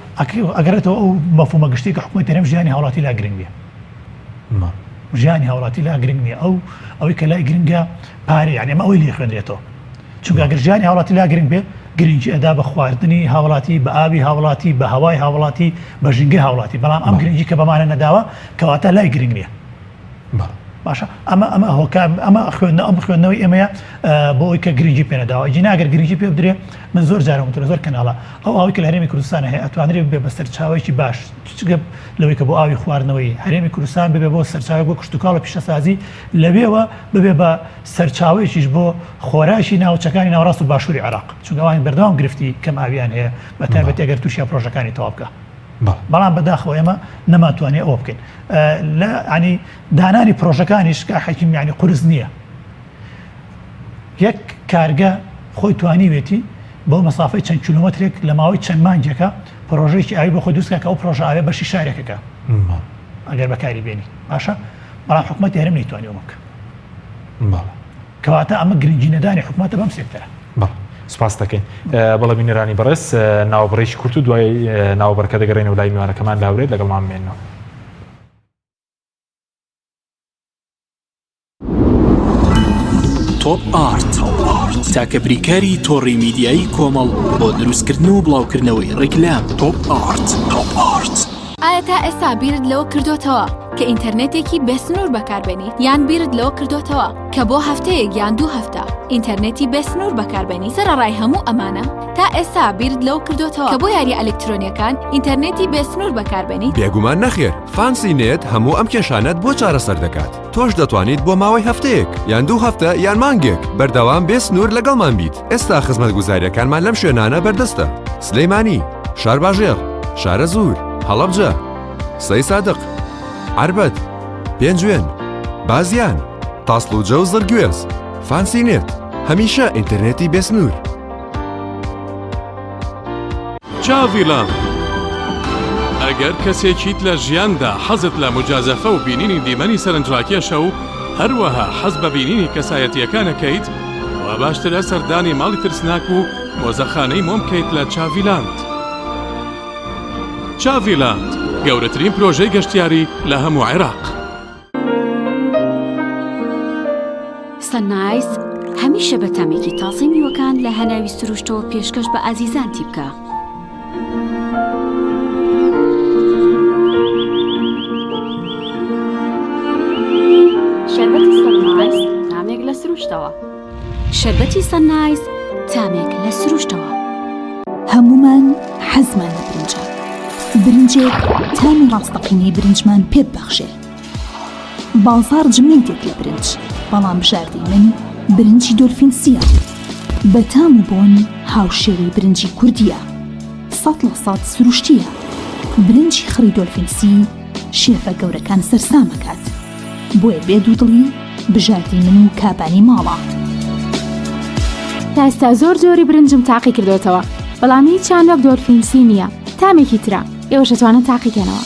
ئەگەرێتەوە ئەو مەفهومە گشتی کە حکومەتی هەرێم ژیانی هاوڵاتی لا گرنگ نیە ژیانی هاوڵاتی لا گرنگ نیە ئەوەی کە لای گرنگە پارێ یعنی ئەمە ئەوەی لێ خوێنرێتەوە چونکە ئەگەر ژیانی هاوڵاتی لا گرنگ بێ گرنگی ئەدا بە خواردنی هاوڵاتی بە ئاوی هاوڵاتی بە هەوای هاوڵاتی بە ژینگەی هاوڵاتی بەڵام ئەم گرنگی کە بەمانە نەداوە کەواتە لای گرنگ نییە. باشە ئەمە هۆکار ئەمە خوێندنەوەی ئێمەیە بۆ ئەوی کە گرنگی پێ نەداوە جی ناگەر گرنگی پێ بدرێ من زۆر جارەمتر زۆر کەناڵە ئەو ئاوی کە لە هەرێمی کوردستانە هەیە ئەتوانرێت بێ بە سەرچاوێکی باش چگە لەوەی کە بۆ ئاوی خواردنەوەی هەرێمی کوردستان ببێ بۆ سەرچاوێک بۆ کشتتوکاڵە پیشەسازی لەوێەوە ببێ بە سەرچاوێکیش بۆ خۆراشی ناوچەکانی ناوەڕاست و باشووری عێراق چونکە ئەوان بەردەوام گرفتی کەم ئاویان هەیە بە تایبەتی ئەگەر تووشیا پرۆژەکانی تەواو بکە. بەڵام بەداخەوە ئێمە نەماتوانێت ئەوە بکەین لە ینی دانانی پرۆژەکانیش کە حەکیم یعنی قورس نییە یەک کارگە خۆی توانیوێتی بۆ مەسافەی چەند کیلومترێک لە ماوەی چەند مانگێکە پرۆژەیەکی ئاوی بۆ خۆی دروستکە کە ئەو پرۆژە ئاوێ بەشی شارێکەکە ئەگەر بەکاری بێنی باشە بەڵام حکومەتی هەرێم نەیتوانی ئەوە بکە کەواتە ئەمە گرنگی نەدانی حکومەتە بەم سێکتەرە. سپاس دەکەین بەڵە بینەرانی بەڕێز ناوبڕێکی کورت و دوای ناوبەرکە دەگەڕێنە و لای میوانەکەمان لاورێت لەگەڵمان بمێنەوە. تۆپ ئارت تاکە بریکاری تۆڕی میدیایی کۆمەڵ بۆ دروستکردن و بڵاوکردنەوەی ڕیکلام. تۆپ ئارت ئایا تا ئێستا بیرت لەوە کردوتەوە کە ئینتەرنێتێکی بێسنوور بەکاربێنیت یان بیرت لەوە کردوتەوە کە بۆ هەفتەیەک یان 2 هەفتە ئینتەرنێتی بێسنوور بەکاربێنی سەرەڕای هەموو ئەمانە تا ئێستا بیرت لەوە کردوتەوە کە بۆ یاری ئەلکترۆنیەکان ئینتەرنێتی بێسنوور بەکاربێنیت بێگومان نەخێر فانسی نێت هەموو ئەم کێشانەت بۆ چارەسەر دەکات تۆش دەتوانیت بۆ ماوەی هەفتەیەک یان 2 هەفتە یان مانگێک بەردەوام بێسنوور لەگەڵمان بیت. ئێستا خزمەتگوزاریەکانمان لەم شوێنانە بەردەستە: سلەیمانی، شارباژێر، شارە زوور، هەڵەبجە، سەی سادق، عربەت، پێنجوێن، بازیان، تاسڵوجە و زەرگوێز. فانسی نێت هەمیشە ئینتەرنێتی بێسنوور. چاڤیلان ئەگەر کەسێکیت لە ژیاندا حەزت لە مجازەفە و بینینی دیمەنی سەرنجڕاکێشە و هەروەها حەز بە بینینی کەسایەتیەکانەکەیت و باشترە سەردانی ماڵی ترسناک و مۆزەخانەی مۆم بکەیت لە چاڤیلاند. چاڤیلاند گەورەترین پرۆژەی گەشتیاری لە هەموو عێراق. سەنایس هەمیشە بە تامێکی تازەی میوەکان لە هەناوی سروشتەوە پێشکەش بە ئازیزان تی بکە. شەربەتی سەنایس تامێک لە سروشتەوە. شەربەتی سەنایس تامێک لە سروشتەوە. هەمومان حەزمان لە برنجە. برنجێک تامی ڕاستەقینەی برنجمان پێ ببەخشێ. باڵزار جمێنێک لە برنج بەڵام بژاردەی من برنجی دۆلفینسیە. بە تام و بۆن هاوشێوەی برنجی کوردیە. 100% سروشتیە. برنجی خڕی دۆلفینسی شێفە گەورەکان سەرسامەکات. بۆیە بێدوودڵی بژاردەی من و کابانی ماڵە. تا ئێستا زۆر جۆری برنجم تاقی کردوتەوە بەڵام هیچیان وەک دۆلفینسی نییە تامێکی ترا ئێوەش دەتوانن تاقیکەنەوە.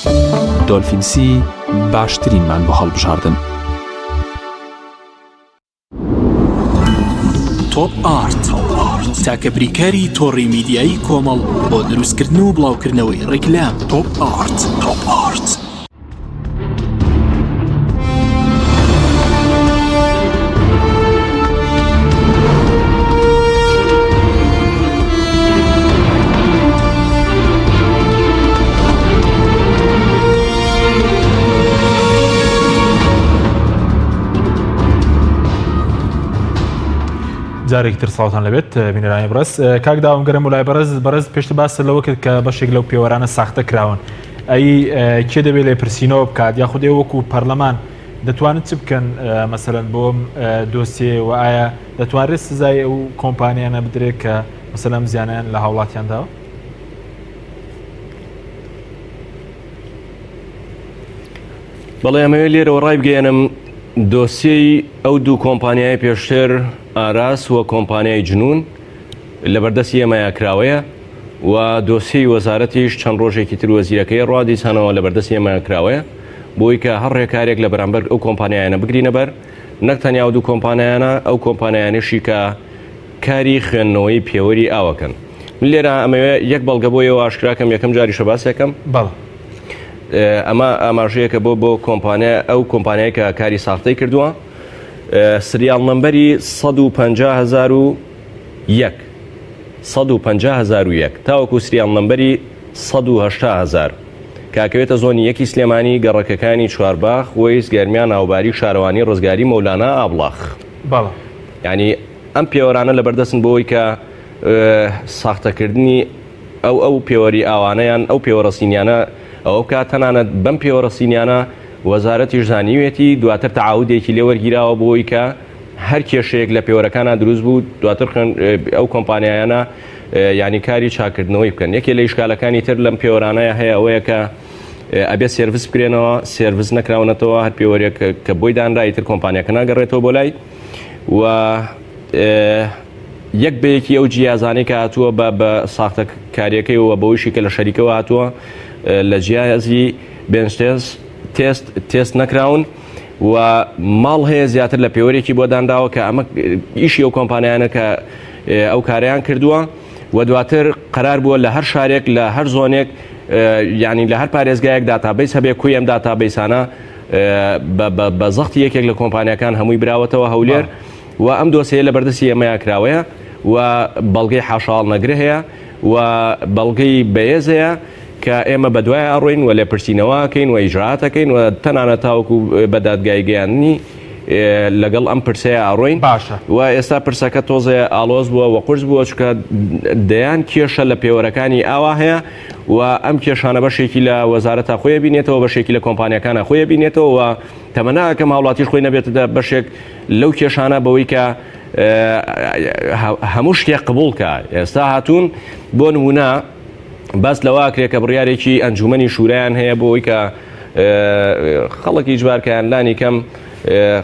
دۆلفینسی باشترینمان بۆ هەڵبژاردن. تۆپ ئارت تاکە بریکاری تۆڕی میدیایی کۆمەڵ بۆ دروستکردن و بڵاوکردنەوەی ڕیکلام. تۆپ ئارت. جارێکتر ساڵتان لەبێت بینەرانی بەڕێز. کاک داوامگەرم و لای بەڕێز پێشتر باس لەوە کرد کە بەشێک لەو پێوەرانە ساختە کراون. کێ دەبێت لێ پرسیینەوە بکات یا خودێ وەکو پەرلەمان دەتوانن چ بکەن مەسەرەن بۆم دۆسیێ و ئایا دەتوانرێت سزای ئەو کۆمپانیانە بدرێت کە مەسەلەم زیانیان لە هاوڵاتیانداوە؟ بەڵێ ئەمەوێت لێرەوە ڕای بگەێنم دۆسیەی ئەو دوو کۆمپانیای پێشتر ئاراس وە کۆمپانیای جنون لە بەردەستی ئێمەیە کراوەیە و دۆسیی وەزارەتیش چەند ڕۆژێکی تر وەزیرەکەی ڕادیسانەوە لە بەردەستی ئێمەیە کراوەیە بۆی کە هەر ڕێکارێک لە بەرامبەر ئەو کۆمپانیایانە بگرینە بەر نەک تەنیا و دوو کۆمپانیایانە ئەو کۆمپانیانشی کە کاری خوێندنەوەی پێوەری ئاوەکەن. من لێرە ئەمەوێ یەک بەڵگە بۆیەوە ئاشکراکەم یەکەم جاری شەباسێکم ئەمە ئاماژەیەکە بۆ کۆمپانیا ئەو کۆمپانیای کە کاری ساختەی کردووە سریال نمبەری 150,001 تاوەکو سریال نمبەری 180,000 کاکەوێتە زۆنی یەکی سلێمانی گەڕەکەکانی چوارباخ وەیس گەرمیان ناوباری شارەوانی ڕزگاری مەولانا ئابڵاخ. ینی ئەم پێوەرانە لە بەردەستن بۆی کە ساختەکردنی ئەو پێوەری ئاوانەیان ئەو پێوەڕەسینیانە ئەوە بکات تەنانەت بەم پێوەڕەسینیانە وەزارەتیش زانیوێتی دواتر تەعاودێکی لێ وەرگیراوە بۆی کە هەر کێشەیەک لە پێوەرەکانە دروست بوو دواتر ئەو کۆمپانیایانە ینی کاری چاکردنەوەی بکەن. یەکێ لە ئیشکالەکانی تر لەم پێوەرانەیە هەیە ئەوەیە کە ئەبێ سێرڤیس بکرێنەوە سێرڤیس نەکراونەتەوە هەر پێوەرێک کە بۆی دانرایی تر کۆمپانیەکە ناگەڕێتەوە بۆ لای و یەک بەیەکی ئەو جیازانەی کە هاتووە بە ساختە کاریەکەی و بەوشی کە لە شەریکەوە هاتووە لە جیازی بێنجتێز تێست نەکراون و ماڵ هەیە زیاتر لە پێوەرێکی بۆ دانراوە کە ئەمە ئیشی ئەو کۆمپانیانە کە ئەو کاریان کردووە و دواتر قرار بووە لە هەر شارێک لە هەر زۆنێک ینی لە هەر پارێزگایەک داتابیس هەبێ کوی ئەم داتابیسانە بە زەختی یەکێک لە کۆمپانیەکان هەمووی براوەتەوە هەولێر و ئەم دۆسەیە لە بەردەستی ئێمەیە کراوەیە و بەڵگەی حاشاڵ نەگرە هەیە و بەڵگەی بەهێزەیە کە ئێمە بە دوای ئەڕۆین و لێ پرسیینەوەکەین و ئیجرعاتەکەین و تەنانەت تاوەکو بە دادگایگەیاندنی لەگەڵ ئەم پرسەیە ئاڕۆین باشە و ئێستا پرسەکە تۆزێ ئالۆز بووە و قورس بووە چکە دەیان کێشە لە پێوەرەکانی ئاوا هەیە و ئەم کێشانە بەشێکی لە وەزارەتە خۆی بینێتەوە بەشێکی لە کۆمپانیەکانە خۆی بینێتەوە و تەمەناکەم هاوڵاتیش خۆی نەبێتە بەشێک لەو کێشانە بەوەی کە هەموو شتێک قبولکە ئێستا هاتوون بۆ نمونە باس لەواکرێکە بڕیارێکی ئەنجومەنی شورایان هەیە بۆی کە خەڵکی جوارکەیان لانی کەم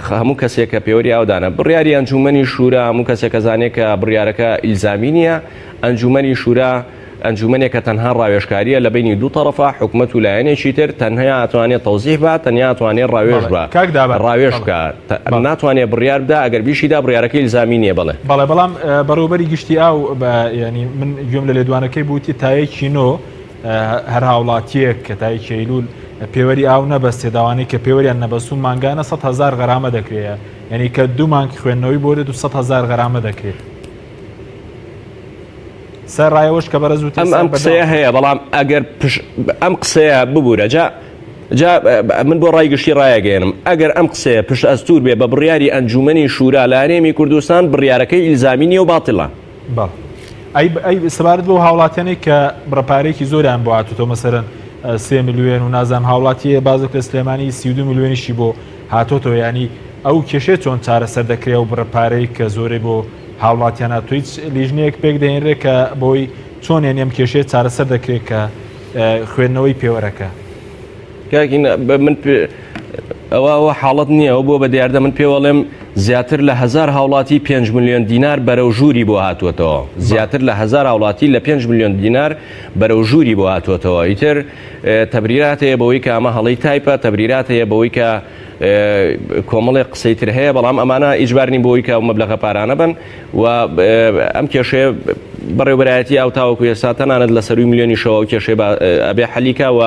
هەموو کەسێکە پێوەری ئاودانە بڕیاری ئەنجومەنی شورا هەموو کەسێکە زانێت کە بڕیارەکە ئیلزامی نییە ئەنجومەنی شورا ئەنجومەنێکە تەنها ڕاوێژکاریە لە بینی دوو تەرەفە حکومەت و لایەنێکی تر تەنها ئەتوانێت تەوزیح بە تەنیا ئەتوانێت ڕاوێژ بە ڕاوێژ بکە ناتوانێت بڕیار بدا ئەگەر بیشیدا بڕیارەکەی ئیلزامی نییە بڵێ بەڵام بەڕوبەری گشتی ئاو ینی من گوێم لە لێدوانەکەی بوتی تایەکی نۆ هەر هاوڵاتیەک کە تایەکی ئەیلول پێوەری ئاو نەبەست تێداوانەی کە پێوەریان نەبەستون مانگانە 100,000 غەرامە دەکرێت ینی کە دوو مانگ خوێندنەوەی بۆ 200,000 غەرامە دەکرێت سەر ڕایەوەش کە بەرە زووتر ئەم قسەیە هەیە بەڵام ئەگەر ئەم قسەیە ببوورە جا من بۆ ڕای گشتی ڕایەگەێنم ئەگەر ئەم قسەیە پشت ئەستور بێ بە بڕیاری ئەنجومەنی شورا لە هەرێمی کوردستان بڕیارەکەی ئیلزامی نیە و باتڵە ئەی سەبارەت بۆ هاوڵاتیانەی کە بڕەپارێکی زۆریان بۆ هاتوتەوە مەسەرەن 3 میلیۆن و نازام هاوڵاتیە بازێک لە سلێمانی 32 میلیۆنیشی بۆ هاتۆتەوە ینی ئەو کێشێت چۆن چارەسەر دەکرێت و بڕەپارەی کە زۆرەی بۆ هاوڵاتیانە تو هیچ لیژنەیەک پێک دەێنرێت کە بۆی چۆن ئەم کێشێت چارەسەر دەکرێت کە خوێندنەوەی پێوەرەکە من ئەوە حاڵەت نییە ئەو بۆ بە دیاردە من پێوەڵێم زیاتر لە 1000 هاوڵاتی 5 میلیۆن دینار بەرەو ژووری بۆ هاتووەتەوە زیاتر لە 1000 هاوڵاتی لە 5 میلیۆن دینار بەرەو ژووری بۆ هاتووەتەوە ئیتر تەبریرات هەیە بەوەی کە ئەمە هەڵی تایپە تەبریرات هەیە بەوەی کە کۆمەڵی قسەیتر هەیە بەڵام ئەمانە ئیجبارنی بۆی کە مەبلەغە پارانە بن و ئەم کێشەیە بەڕێوەبەرایەتی ئەو تاوەکو ئێستا تەنانەت لە سەروی میلیۆنی شەوە و کێشەی ئەبێ حەلیکا و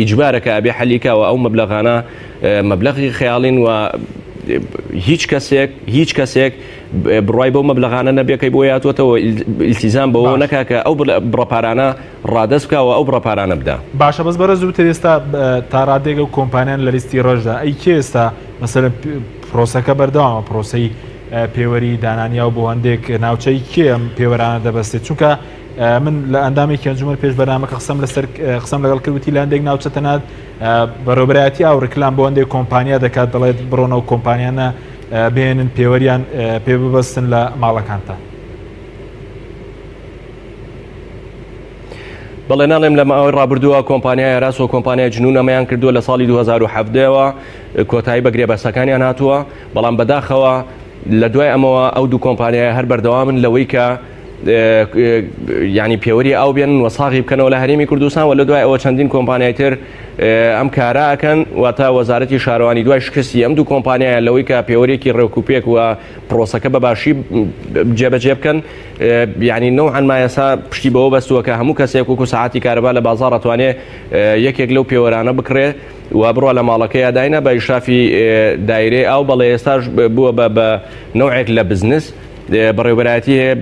ئیجبارەکە ئەبێ حەلیکاوە ئەو مەبلەغانە مەبلەغی خەیاڵین و هیچ کەسێک بڕای بەو مەبلەغانە نەبێکەی بۆ هاتووەتەوە ئیلتیزام بەوە نەکا کە ئەو بڕەپارانە ڕادەست بکەوە ئەو بڕەپارانە بدە باشە بەس بەرە زووتر ئێستا تا ڕادێک و کۆمپانیان لە لیستی ڕۆژدا ئەی کێ ئێستا مەسەلەن پرۆسەکە بەردەوامە پرۆسەی پێوەری دانانیا و بۆ هەندێک ناوچەی کێ ئەم پێوەرانە دەبەستێت چونکە من لە ئەندامێکی ئەنجومەن پێش بەرنامەکە قسەم لەگەڵ کردوتی لە هەندێک ناوچە تەنات بەڕێوەبەرایەتی ئەو ڕکلام بۆ هەندێک کۆمپانیا دەکات دەڵێت بڕۆنە و کۆمپانیانە بێنن پێوەریان پێ ببەستن لە ماڵەکانتان. بەڵێ ناڵێم لە ماوەی ڕابردووە کۆمپانیای ڕاست و کۆمپانیای جنون ئەمەیان کردووە لە ساڵی 2017ەوە کۆتایی بە گرێبەستەکانیان هاتووە بەڵام بەداخەوە لە دوای ئەمەوە ئەو دوو کۆمپانیای هەر بەردەوامن لەوەی کە ینی پێوەری ئەو بێنن و ساغی بکەنەوە لە هەرێمی کوردستان و لە دوای ئەوە چەندین کۆمپانیای تر ئەم کاراکەن واتە وەزارەتی شارەوانی دوای شکستی ئەم دوو کۆمپانیایە لەوەی کە پێوەرێکی ڕێوکوپێک و پرۆسەکە بەباشی جێبەجێ بکەن ینی نەوعەن مایەسا پشتی بەوە بەستووە کە هەموو کەسێک وەکو سەعاتی کارەبا لە بازاڕ ئەتوانێت یەکێک لەو پێوەرانە بکرێ و بڕۆ لە ماڵەکەی داینە بە ئیشرافی دایرێ ئەو بەڵێ ئێستاش بووە بە نەوعێک لە بزنس بەڕێوەبەرایەتی هەیە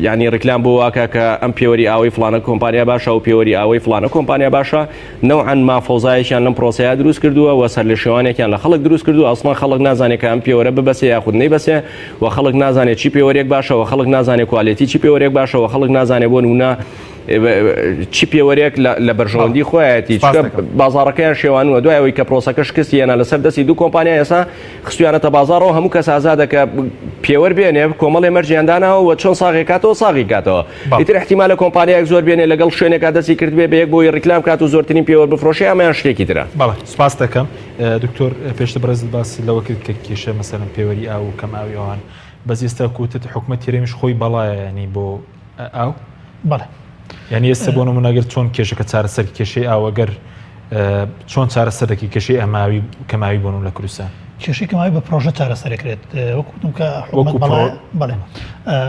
ینی ڕکلام بۆ واکە کە ئەم پێوەری ئاوەی فلانە کۆمپانیا باشە و پێوەری ئاوەی فلانە کۆمپانیا باشە نەوعەن مافۆزایەکیان لەم پرۆسەیە دروست کردووە و سەر لە شێوانێکیان لە خەڵک دروست کردو ئەسڵان خەڵک نازانێت کە ئەم پێوەرە ببەسێ یاخود نەیبەسێ و خەڵک نازانێت چی پێوەرێک باشە و خەڵک نازانێت کوالیتی چی پێوەرێک باشە و خەڵک نازانێت بۆ نمونە چی پێوەرێک لە بەرژەوەندی خۆیەتی بازاڕەکەیان شێوانوە دوایەوەی کە پرۆسەکە شکستی هێنا لەسەر دەستی دوو کۆمپانیا ئێستا خستویانەتە بازاڕەوە هەموو کەس ئازادەکە پێوەەر بێنێ کۆمەڵی مەرجیاندانەوە و چۆن ساغی کاتەوە ساغی کاتەوە ئیتر احتیمالە کۆمپانیایەک زۆر بێنێ لەگەڵ شوێنێکا دەستی کرد بێ بەیەک بۆی ڕیکلام کات و زۆرترین پێوەەر بفرۆشی ئەمەیان شتێکی ترە. بەڵێ سوپاس دەکەم دکتۆر پێشتر بەرزت باسی لەوە کرد کە کێشە مەسەلەن پێوەری ئاو و کەم ئاویەوەن بەس ئێستا کوتت حکومەت تیرێمیش خۆی بەڵایە ینی بۆ ئاو بەڵێ یعنی ئێستا بۆ نمونەگەر چۆن کێشەکە چارەسەر کێشەی ئاوەگەر چۆن چارەسەرێکی کێشەی ئەماوی کەماوی بۆن لە کوردستان کێشەی کەماوی بە پرۆژە چارەسەرەکرێت وەکوتم کە بڵێ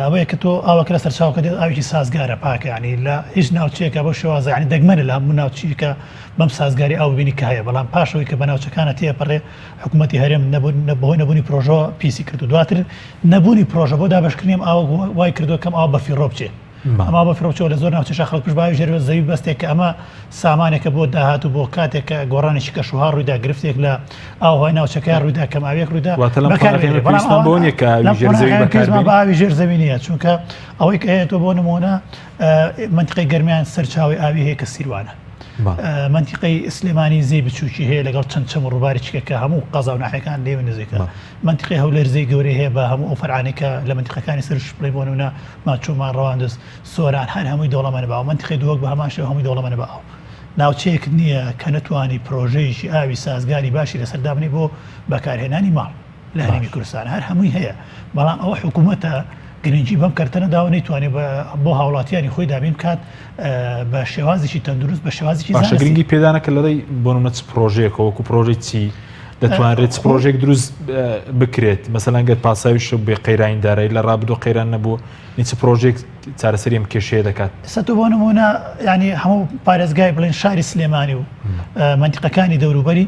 ئەوەیە کە تۆ ئاوەکە لە سەرچاوکە دێت ئاوێکی سازگارە پاکە ینی لە هیچ ناوچەیەکە بۆ شێوازە ینی دەگمەنە لە هەموو ناوچیکە بەم سازگاری ئاو بینی کە هەیە بەڵام پاشەوەی کە بە ناوچەکانە تێپەڕێ حکوومەتی هەرێم بەهۆی نەبوونی پرۆژە پیسی کرد و دواتر نەبوونی پرۆژە بۆ دابشکردنیم ئاو وای کردو کەم ئاو بە فیڕۆ بچێت ئەما بە فرۆچەوە لە زۆر ناوچەشە خەڵک پشتباوی ژێر زەوی بەستێک کە ئەمە سامانێکە بۆ داهات و بۆ کاتێک کە گۆڕانێکی کەشوها ڕوویدا گرفتێک لە ئاوهای ناوچەکە ڕوویدا کەماوێک ڕوویدا باوی ژێر زەوینە چونکە ئەوەی کە هەیە تۆ بۆ نمونە منتیقەی گەرمیان سەرچاوی ئاوی هەیە کە سیروانە منتیقەی سلێمانی زەی بچوکی هەیە لەگەڵ چەند چەم ڕووبارێکە کە هەموو قەزا و ناحەکان لێوە نزیکە منتیقی هەولێرزەی گەورەی هەیە بە هەموو ئەو فەرعانێکە لە منتیقەکانی سەر شپڵی بۆ نمونە ماچۆمان ڕەواندز سۆران هەر هەمووی دەوڵەمەنە باوە منتیقی دووەک بە هەمان شێوە هەمووی دەوڵەمەنە باوە ناوچەیەک نییە کە نەتوانی پرۆژەیەکی ئاوی سازگاری باشی لەسەردابنی بۆ بەکارهێنانی ماڵ لە هەرێمی کوردستان هەر هەمووی هەیە بەڵام ئەوە حکوومەتە گرنگی بەم کارتەنە داوە نەیتوانێت بۆ هاوڵاتیانی خۆی دابین بکات بە شێوازێکی تەندروست بە شێوازێکی باشە گرنگی پێدانە کە لەدەی بۆ نمونە چ پرۆژەیەکە وەکو پرۆژەی چی دەتوانرێت پرۆژێک دروست بکرێت مەسەلەن گەت پاساویش بێ قەیرانیدارایی لە ڕابردوو قەیران نەبووە نیچ پرۆژێک چارەسەری ئەم کێشەیە دەکات ئێستا تۆ بۆ نمونە ینی هەموو پارێزگای بڵێن شاری سلێمانی و منتیقەکانی دەوروبەری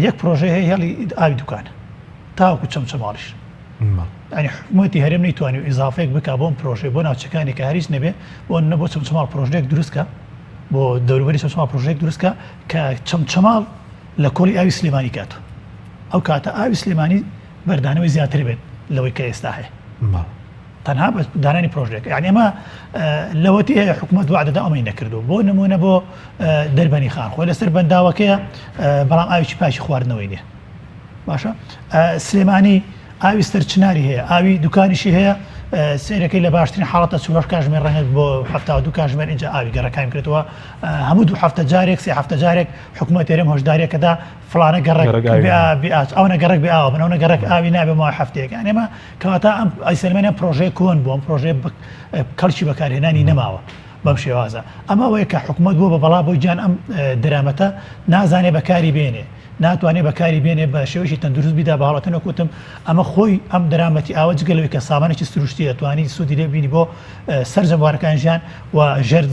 یەک پرۆژەی هەیە هێڵی ئاوی دوکانە تاوەکو چەمچەماڵیش ینی حکوومەتی هەرێم نەیتوانی ئیزافەیەک بک بۆم پرۆژێ بۆ ناوچەکانی کە هەریش نەبێ بۆ نەبۆ چەمچەماڵ پرۆژێک دروستکە بۆ دەوروبەری چەمچەماڵ پرۆژێک دروستکە کە چەمچەماڵ لە کۆڵی ئاوی سلێمانی کاتۆ ئەو کاتە ئاوی سلێمانی بەردانەوەی زیاتر بێت لەوەی کە ئێستا هەیە تەنها بە دانانی پرۆژێک یعنی ئەمە لەوەتی هەیە حکوومەت وعدەدا ئەمەی نەکردو بۆ نمونە بۆ دەربەنی خان خۆی لەسەر بەنداوەکەیە بەڵام ئاویی پاشی خواردنەوەی نیە باشە سلێمانی ئاوی سەرچناری هەیە ئاوی دوکانیشی هەیە سیرەکەی لە باشترین حاڵەتە 4 کاتژمێر ڕەنگە بۆ 72 کاتژمێر اینجا ئاوی گەڕەکانی کردەوە هەموو 2 هەفتە جارێک 3 هەفتە جارێک حکوومەت هێرم هۆشداریەکەدا فڵانە گەڕک ئەو نەگەڕک بێ ئاوە بن ئەو نەگەڕک ئاوی نابێ ماوەی هەفتەیەکان ئێمە کەواتە ئەم ئەیسلمانیان پرۆژەیە کۆن بووە ئەم پرۆژێ کەڵکی بەکارهێنانی نەماوە بەم شێوازە ئەمە ئەوەیە کە حکوومەت بووە بە بەڵا بۆی گیان ئەم دەرامەتە نازانێ بەکاری بێنێ ناتوانێت بەکاری بێنێ بە شێوەیەکی تەندروست بیدا بە حاڵەتەنە کوتم ئەمە خۆی ئەم دەرامەتی ئاوە جگەلەوەی کە سامانێکی سروشتی دەتوانی سوودی لێ بینی بۆ سەرجەموارەکان ژیان و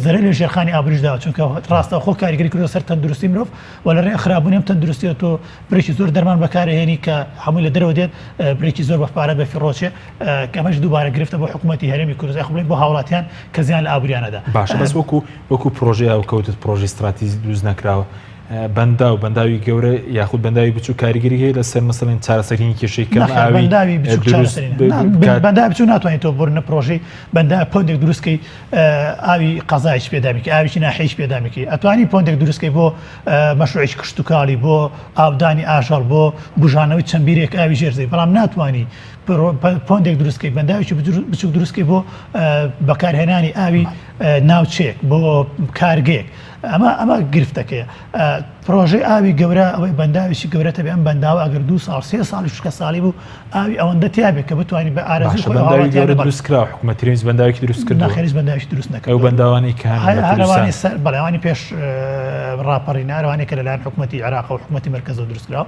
زەرە لێ ژێرخانی ئابروشداوە چونکە ڕاستە خۆ کاریگەری کردو سەر تەندروستی مرۆڤ و لە ڕێ خراببوونی ئەم تەندروستی تۆ برێکی زۆر دەرمان بەکارهێنی کە هەمووی لە دەرەوە دێت برێکی زۆر بەپارە بە فیڕۆچێ کە ئەمەش دووبارە گرفتە بۆ حکوومەتی هەرێمی کوردستان خۆڵی بۆ هاوڵاتیان کە زیان لە ئابووریانەدا باشە بەس وەکو پرۆژەیە ئەو کەوتت پرۆژی استراتیژی دروست نەکراوە بەندا و بەنداوی گەورە یاخود بەنداوی بچوو کاریگەری هەیە لەسەر مەسەڵەن چارەسەرینی کێشەی کەم ئاوی بەندا بچوو ناتوانێت تۆ بڕنە پرۆژەی بەندا پۆندێک دروستکەی ئاوی قەزایش پێدامیکە ئاویی ناحەیش پێدامیکی ئەتوانی پۆندێک دروستکەی بۆ مەشروعیش کشتتوکاڵی بۆ ئاودانی ئاژەڵ بۆ بژانەوەی چەندبیرێک ئاوی ژێرزەی بەڵام ناتوانی پۆندێک دروستکەی بەنداویی بچوو دروستکەی بۆ بەکارهێنانی ئاوی ناوچێک بۆ کارگەیەک ئەمە گرفتەکەیە پرۆژەی ئاوی گەورە ئەوەی بەنداویشی گەورەتە بێ ئەم بەنداوە ئەگەر 2 ساڵ 3 ساڵی شکە ساڵی بوو ئاوی ئەوەندە تیابێت کە بتوانانی بە ئارەزوی دروستکرا حکوومەتیرێنز بەنداوی دروست کرد ناخێریز بەنداویش دروست نەکرد ئەو بەنداوانی کە هەروانی بەڵێوانی پێش ڕاپەڕی ناروانێک کە لەلایەن حکوومەتی عێراق و حکوومەتی مەرکەزەوە دروستکراوە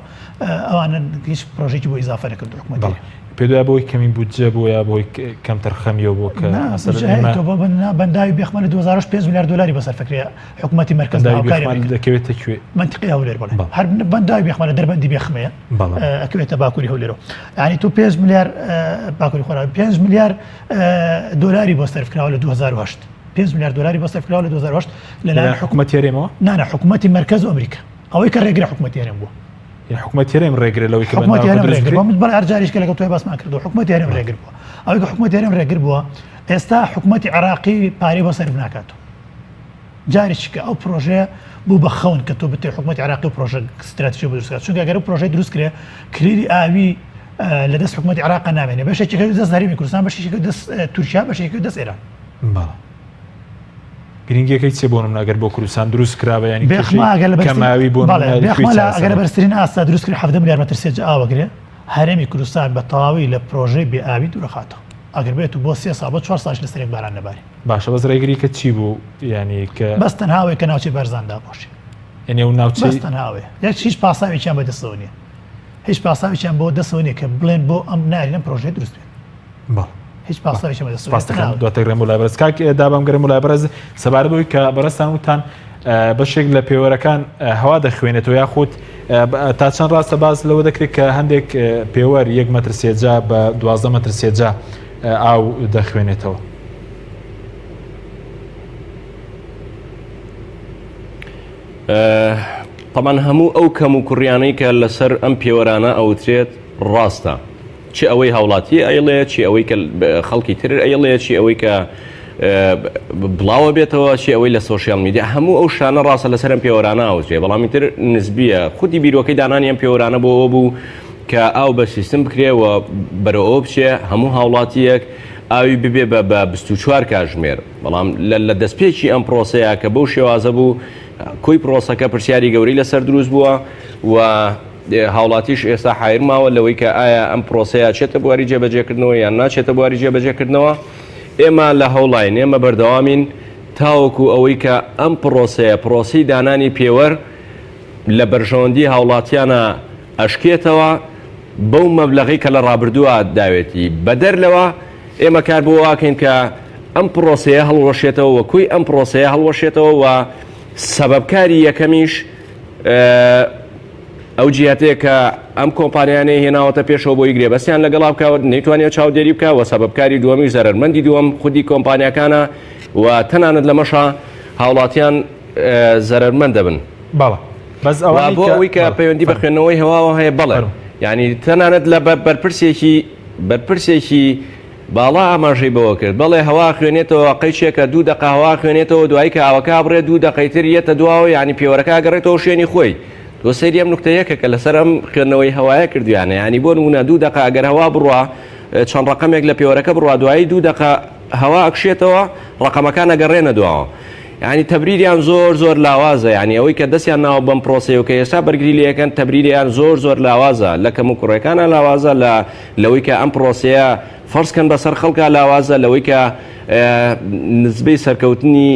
ئەوانە هیچ پرۆژێکی بۆ ئیزافە نەکرد حکوومەتی پێدوای بۆی کەمی بودجە بۆ یا بۆی کەم تەرخەمیەوە بۆ کە بەنداوی بێخمە لە 2005 میلیارد دلاری بەسەر فکرێ حکوومەتی مەرکەز دەکەوێتە کوێ منطقی هەولێر بڵێ هەر بەنداوی بێخمە لە دەربەندی بێخمەیە ئەکەوێتە باکووری هەولێرەوە یعنی تو 5 میلیارد باکووری خۆراوی 5 میلیارد دلاری بۆ سەرفکراوە لە 2008 5 میلیارد دلاری بۆ سەرفکراوە لە 2008 لەلایەن حکوومەتی هەرێمەوە نانە حکوومەتی مەرکەز ئەمریکا ئەوەی کە ڕێگرە حکوومەتی هەرێم بووە حکوومەتی هەرێم ڕێگرێت لەوەی کە بەڵێ هەرجاریشکە لەگەڵ تۆی باسمان کردو حکوومەتی هەرێم ڕێگر بووە ئەوەی کە حکوومەتی هەرێم ڕێگر بووە ئێستا حکوومەتی عێراقی پارەی بۆ سەرف ناکاتەوە جارێکیکە ئەو پرۆژەیە بوو بە خەون کە تۆ بتێ حکوومەتی عێراقی و پرۆژە استراتیژی بۆ دروستکات چونکە ئەگەر پرۆژەی دروست کرێ کلیدی ئاوی لە دەست حکوومەتی عێراق نامێنێ بەشێکی دەست هەرێمی کوردستان بەشێکی دەست تورکیا بەشێکی دەست ئێران گرنگەکەی چێ بۆ نمونەگەر بۆ کوردستان دروست کراوە ینی کەماوی بۆ ئەگەر بەرزترین ئاستا دروست کرد 7 میلیارد مەتر سێجا ئاوەگرێ هەرێمی کوردستان بە تەواوی لە پرۆژەی بێ ئاوی دوورەخاتەوە ئەگەر بێت و بۆ 3 ساڵ بۆ 4 ساڵ لەسەرێک باران نەباری باشە بەس ڕێگری کە چی بوو ینی کە بەس تەنهاوەی کە ناوچەی بەرزاندا بۆشی یعنی ئەو ناوچەی بەس تەنهاوێ هیچ پاساوێکیان بەدەستەوە نییە هیچ پاساوێکیان بۆ دەستەوە نییە کە بڵێن بۆ ئەم نارینە پرۆژەی دروست بێت هیچ پاساوێکی بەدەستەوە دواتەگرم وڵای بەرز کاک دابام گەرم وڵای بەرز سەبارەت بەوەی کە بەڕستان وتان بەشێک لە پێوەرەکان هەوا دەخوێنێتەوە یاخود تا چەند ڕاستە باز لەوە دەکرێت کە هەندێک پێوەر 1 مەتر سێجا بە 12 مەتر سێجا ئاو دەخوێنێتەوە طبعاً هەموو ئەو کەم و کوڕیانەی کە لەسەر ئەم پێوەرانە ئەوترێت ڕاستە چی ئەوەی هاوڵاتی ئەیڵێ چی ئەوەی کە خەڵکی تر ئەیڵێ چی ئەوەی کە بڵاوە بێتەوە چی ئەوەی لە سۆشیال میدیا هەموو ئەو شانە ڕاستە لەسەر ئەم پێوەرانە ئەوترێ بەڵامی تر نسبیە خودی بیرۆکەی دانانی ئەم پێوەرانە بۆ ئەوە بوو کە ئاو بە سیستم بکرێەوە بەرەوە بچێ هەموو هاوڵاتیەک ئاوی ببێ بە 24 کاتژمێر بەڵام لە دەستپێکی ئەم پرۆسەیە کە بەو شێوازە بوو کۆی پرۆسەکە پرسیاری گەوری لەسەر دروست بووە و هاوڵاتیش ئێستا حایرماوە لەوەی کە ئایا ئەم پرۆسەیە چێتە بواری جێبەجێکردنەوە یان ناچێتە بواری جێبەجێکردنەوە ئێمە لە هەوڵاین ئێمە بەردەوامین تاوەکو ئەوەی کە ئەم پرۆسی دانانی پێوەر لە بەرژەوەندی هاوڵاتیانە ئەشکێتەوە بەو مەبلەغی کە لە ڕابردووە داوێتی بەدەر لەوە ئێمە کار بۆ واکەین کە ئەم پرۆسەیە هەڵوەشێتەوە وەکوی ئەم پرۆسەیە هەڵوەشێتەوە و سەبەبکاری یەکەمیش ئەو جیاتەیە کە ئەم کۆمپانیانەی هێناوەتە پێشەوە بۆی گرێ بەسییان لەگەڵا بکەوە نەیتوانێت چاودێری بکە و سەبەبکاری دووەمی زەرمەندی دووەم خودی کۆمپانیەکانە و تەنانەت لە مەشە هاوڵاتیان زەرمەند دەبن باڵە بەس ئەوەی کە پەیوەندی بە خوێندنەوەی هەواوە هەیە بەڵێ ینی تەنانەت لە بەرپرسێکی باڵا ئاماژەی بەوە کرد بەڵێ هەوا خوێنێتەوە قەیچێکە 2 دقە هەوا خوێنێتەوە دوایی کە ئاوەکە بڕێ 2 دقەیتر یەتە دواوە ینی پێوەرەکە گەڕێتەوە شوێنی خۆی تۆ سەری ئەم نوکتەیەکە کە لەسەر ئەم خوێندنەوەی هەوایە کردویانە ینی بۆ نمونە 2 دقە ئەگەر هەوا بڕوە چەند ڕقمێک لە پێوەرەکە بڕوا دوایی 2 دقە هەوا ئەکشێتەوە ڕقمەکان ئەگەڕێنە دوایەوە. یعنی تەبریریان زۆر لاوازە، یعنی ئەوەی کە دەستیان ناوە بەم پرۆسەیە کە ئێستا بەرگری لەکەن تەبریریان زۆر لاوازە لە کەم و کوڕەکانە لاوازە لەوەی کە ئەم پرۆسەیە فەرزکەن بەسەر خەڵکە لاوازە لەوەی کە نزبەی سەرکەوتنی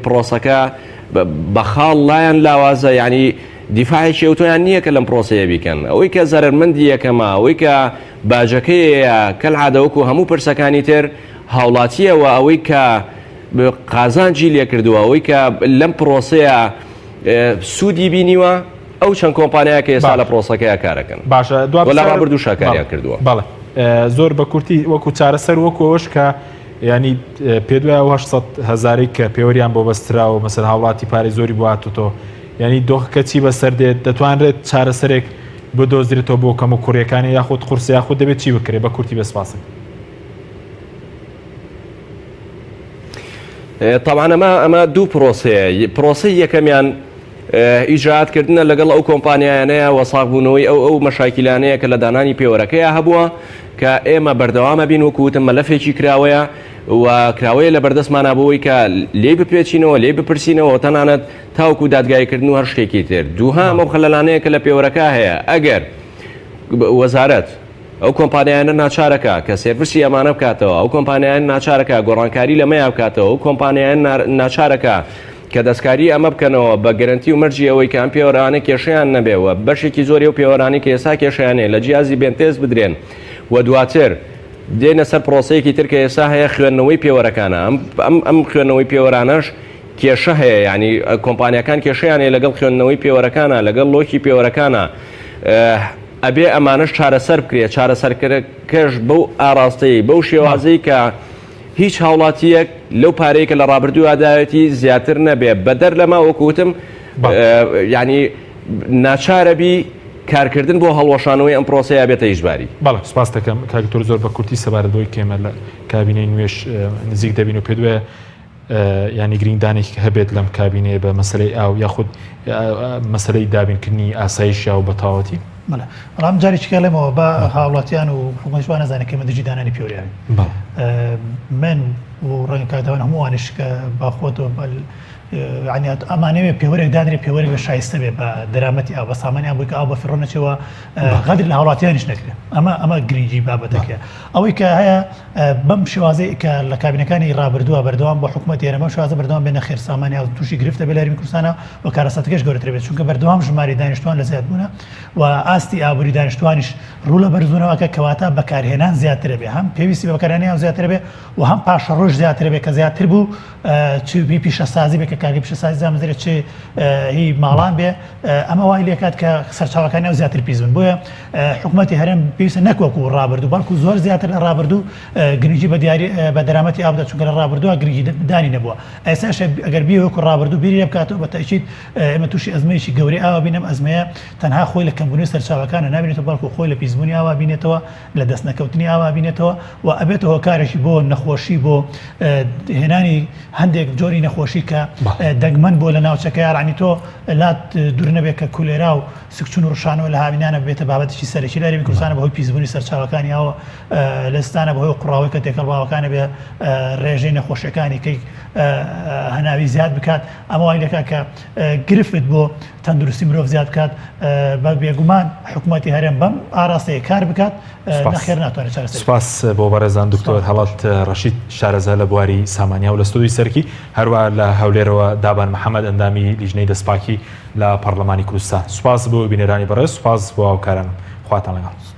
پرۆسەکە بە خاڵ لایەن لاوازە، یعنی دیفاعی شێوتۆیان نییە کە لەم پرۆسەیە بیکەن. ئەوەی کە زەرمەندی یەکەمە ئەوەی کە باجەکەیە کە عادەوەکو هەموو پرسەکانی تر هاوڵاتیەوە ئەوەی کە قازانجی لێ کردووە، ئەوەی کە لەم پرۆسەیە سوودی بینیوە ئەو چەند کۆمپانیایە کە ئێستا لە پرۆسەکەیە کارەکەن. باشە لە ڕابردوو شاکاریان کردووە. بەڵێ زۆر بە کورتی وەکو چارەسەر وەکو ئەوەش کە ینی پێ دوای 800,000 کە پێوەریان بۆ بەستراوە مەسەر هاوڵاتی پارەی زۆری بواتۆ، ینی دۆخەکە چی بەسەر دێت دەتوانرێت چارەسەرێک بدۆزرێتەوە بۆ کەم و کوڕیەکانی یاخود قورس یاخود دەبێت چی بکرێت بە کورتی بەسپاسن. طبعا ئەمە دوو پرۆسەیە. پرۆسەی یەکەمیان ئیجراتکردنە لەگەڵ ئەو کۆمپانیایانەیە وەساغبوونەوەی ئەو مەشاکیلانەیە کە لە دانانی پێوەرەکەیە هەبووە کە ئێمە بەردەوامە بین وەکوتم مەلەفێکی کراوەیە و کراوەیە لە بەردەستمانە بۆەوەی کە لێ بپێچینەوە لێ بپرسینەوە تەنانەت تاوکو دادگایکردن و هەر شتێکی تر. دووهام ئەو خەلەلانەیە کە لە پێوەرەکە هەیە ئەگەر وەزارەت ئەو کۆمپانیایانە ناچارەکە کە سێرفسی ئەمانە بکاتەوە، ئەو کۆمپانیایان ناچارەکە گۆڕانکاری لەمەیە بکاتەوە، ئەو کۆمپانیایان ناچارەکە کە دەستکاری ئەمە بکەنەوە بە گەرنتی و مەرجی ئەوەی کە ئەم پێوەرانە کێشیان نەبێەوە بەشێکی زۆری و پێوەرانی کە ئێستا کێشیانەیە لە جیازی بێنتێز بدرێن و دواتر دێنە سەر پرۆسەیەکی تر کە ئێستا هەیە خوێندنەوەی پێوەرەکانە. ئەم خوێندنەوەی پێوەرانەش کێشە هەیە، ینی کۆمپانیەکان کێشیانەیە لەگەڵ خوێندنەوەی پێوەرەکانە لەگەڵ لۆکی پێوەرەکانە ئەبێ ئەمانش چارەسەر بکرێت. چارەسەرکەش بەو ئاراستەی بەو شێوازەی کە هیچ هاوڵاتیەک لەو پارەیە کە لە ڕابردوو ئاداەتی زیاتر نەبێ بەدەر لەما وەکوتم ینی ناچارەبی کارکردن بۆ هەڵوەشانەوەی ئەم پرۆسەیە بێتە ئیجباری. بەڵێ سپاس دەکەم کاکتۆر زۆر بە کورتی سەبارەتەوەی کێمە لە کابینەی نوێش نزیک دەبین و پێ دوێ ینی گرنگدانێک هەبێت لەم کابینەیە بە مەسلەی ئاو یاخود مەسلەی دابینکردنی ئاسایش یا و بەتاوەتی. بەڵام جارێکی کەڵێمەوە بە هاوڵاتیان و حکومەتوان نەزانێت کەمە دژی دانانی پێوریان من و ڕەنگە کاتەوان هەمووانش کە باخۆتەوە عنی ئەمانەوێ پێوەرێک دادرێت پێوەرێک بە شایستە بێ بە دەرامەتی ئاو بە سامانیان بووی کە ئاو بە فڕۆنەچەوە غەدر لە هاوڵاتیانیش نەکرێت. ئەمە گرنگی بابەتەکە ئەوەی کە هەیە بەم شێوازەی کە لە کابینەکانی ڕابردووە بەردەوام بۆ حکومەت ئێرە بەم شێوازە بەردەوام بێنە خێر سامانی و تووشی گرفتە بە لە هەرێمی کوردستانە و کارەساتەکەش گەورەتر بێت چونکە بەردەوام ژماری دانیشتوان لە زیادبوونە و ئاستی ئابووری دانیشتوانیش ڕوو لە بەرزبوونەوەکە کەواتە بەکارهێنان زیاتر بێ، هەم پێویستی بە بەکارهێنان زیاتر بێ و هەم پاشە ڕۆژ زیاتر بێ کە زیاتر بوو چ پیشەسازی بێ کە کارگەی پیشەسازی زامەزرێت چ هی ماڵان بێ ئەمە وای لێکات کە سەرچاوەکانی زیاتر پیس بن. بۆیە حکومەتی هەرێم پێویستە نەکوەکو ڕابردوو بەڵکو زۆر زیاتر لە ڕابردوو گرنگی بە دیاری بە دەرامەتی ئابدا چونکە لە ڕابردووە گرنگی دانی نەبووە. ئێستاش ئەگەر بیوەکو ڕابردوو بیری لێ بکاتەوە بە تەکید ئێمە تووشی ئەزمەیەکی گەورەی ئاوا بینم. ئەزمەیە تەنها خۆی لە کەمبوونی سەرچاوەکانە نابینێتەوە بەڵکو خۆی لە پیسبوونی ئاوا بینێتەوە لە دەست نەکەوتنی ئاوا بینێتەوە و ئەبێتەوە کارێکی بۆ نەخۆشی بۆ هێنانی هەندێک جۆری نەخۆشی کە دەگمەن بۆ لە ناوچەکە یاڕانی تۆ لات دوور نەبێت کە کولێرا و سکچون و ڕشانەوە لە هاوینانە بێتە بابەتێکی سەرەکی لە هەرێمی کوردستانە بەهۆی پیسبوونی سەرچاوەکانی ئەوە لەستانە بەهۆی قوڕاوی کە تێکەڵباوەکانە بێ ڕێژەی نەخۆشیەکانی کەی هەناوی زیاد بکات. ئەمە وای لەکات کە گرفت بۆ تەندروستی مرۆڤ زیاد بکات بە بێگومان حکوومەتی هەرێم بەم ئاراستەیە کار بکات نەخێر ناتوانێت چارەسەر. سپاس بۆ بەڕێزان دکتۆر هەڵات ڕەشید شارەزا لە بواری سامانیا و لە ستۆدیۆی سەرکی هەروە لە هەولێرەوە دابان محەممەد ئەندامی لیژنەی دەستپاکی لە پەرلەمانی کوردستان. سوپاس بۆ بینەرانی بەڕێز، سوپاس بۆ هاوکاران، خواتان لەگەڵ.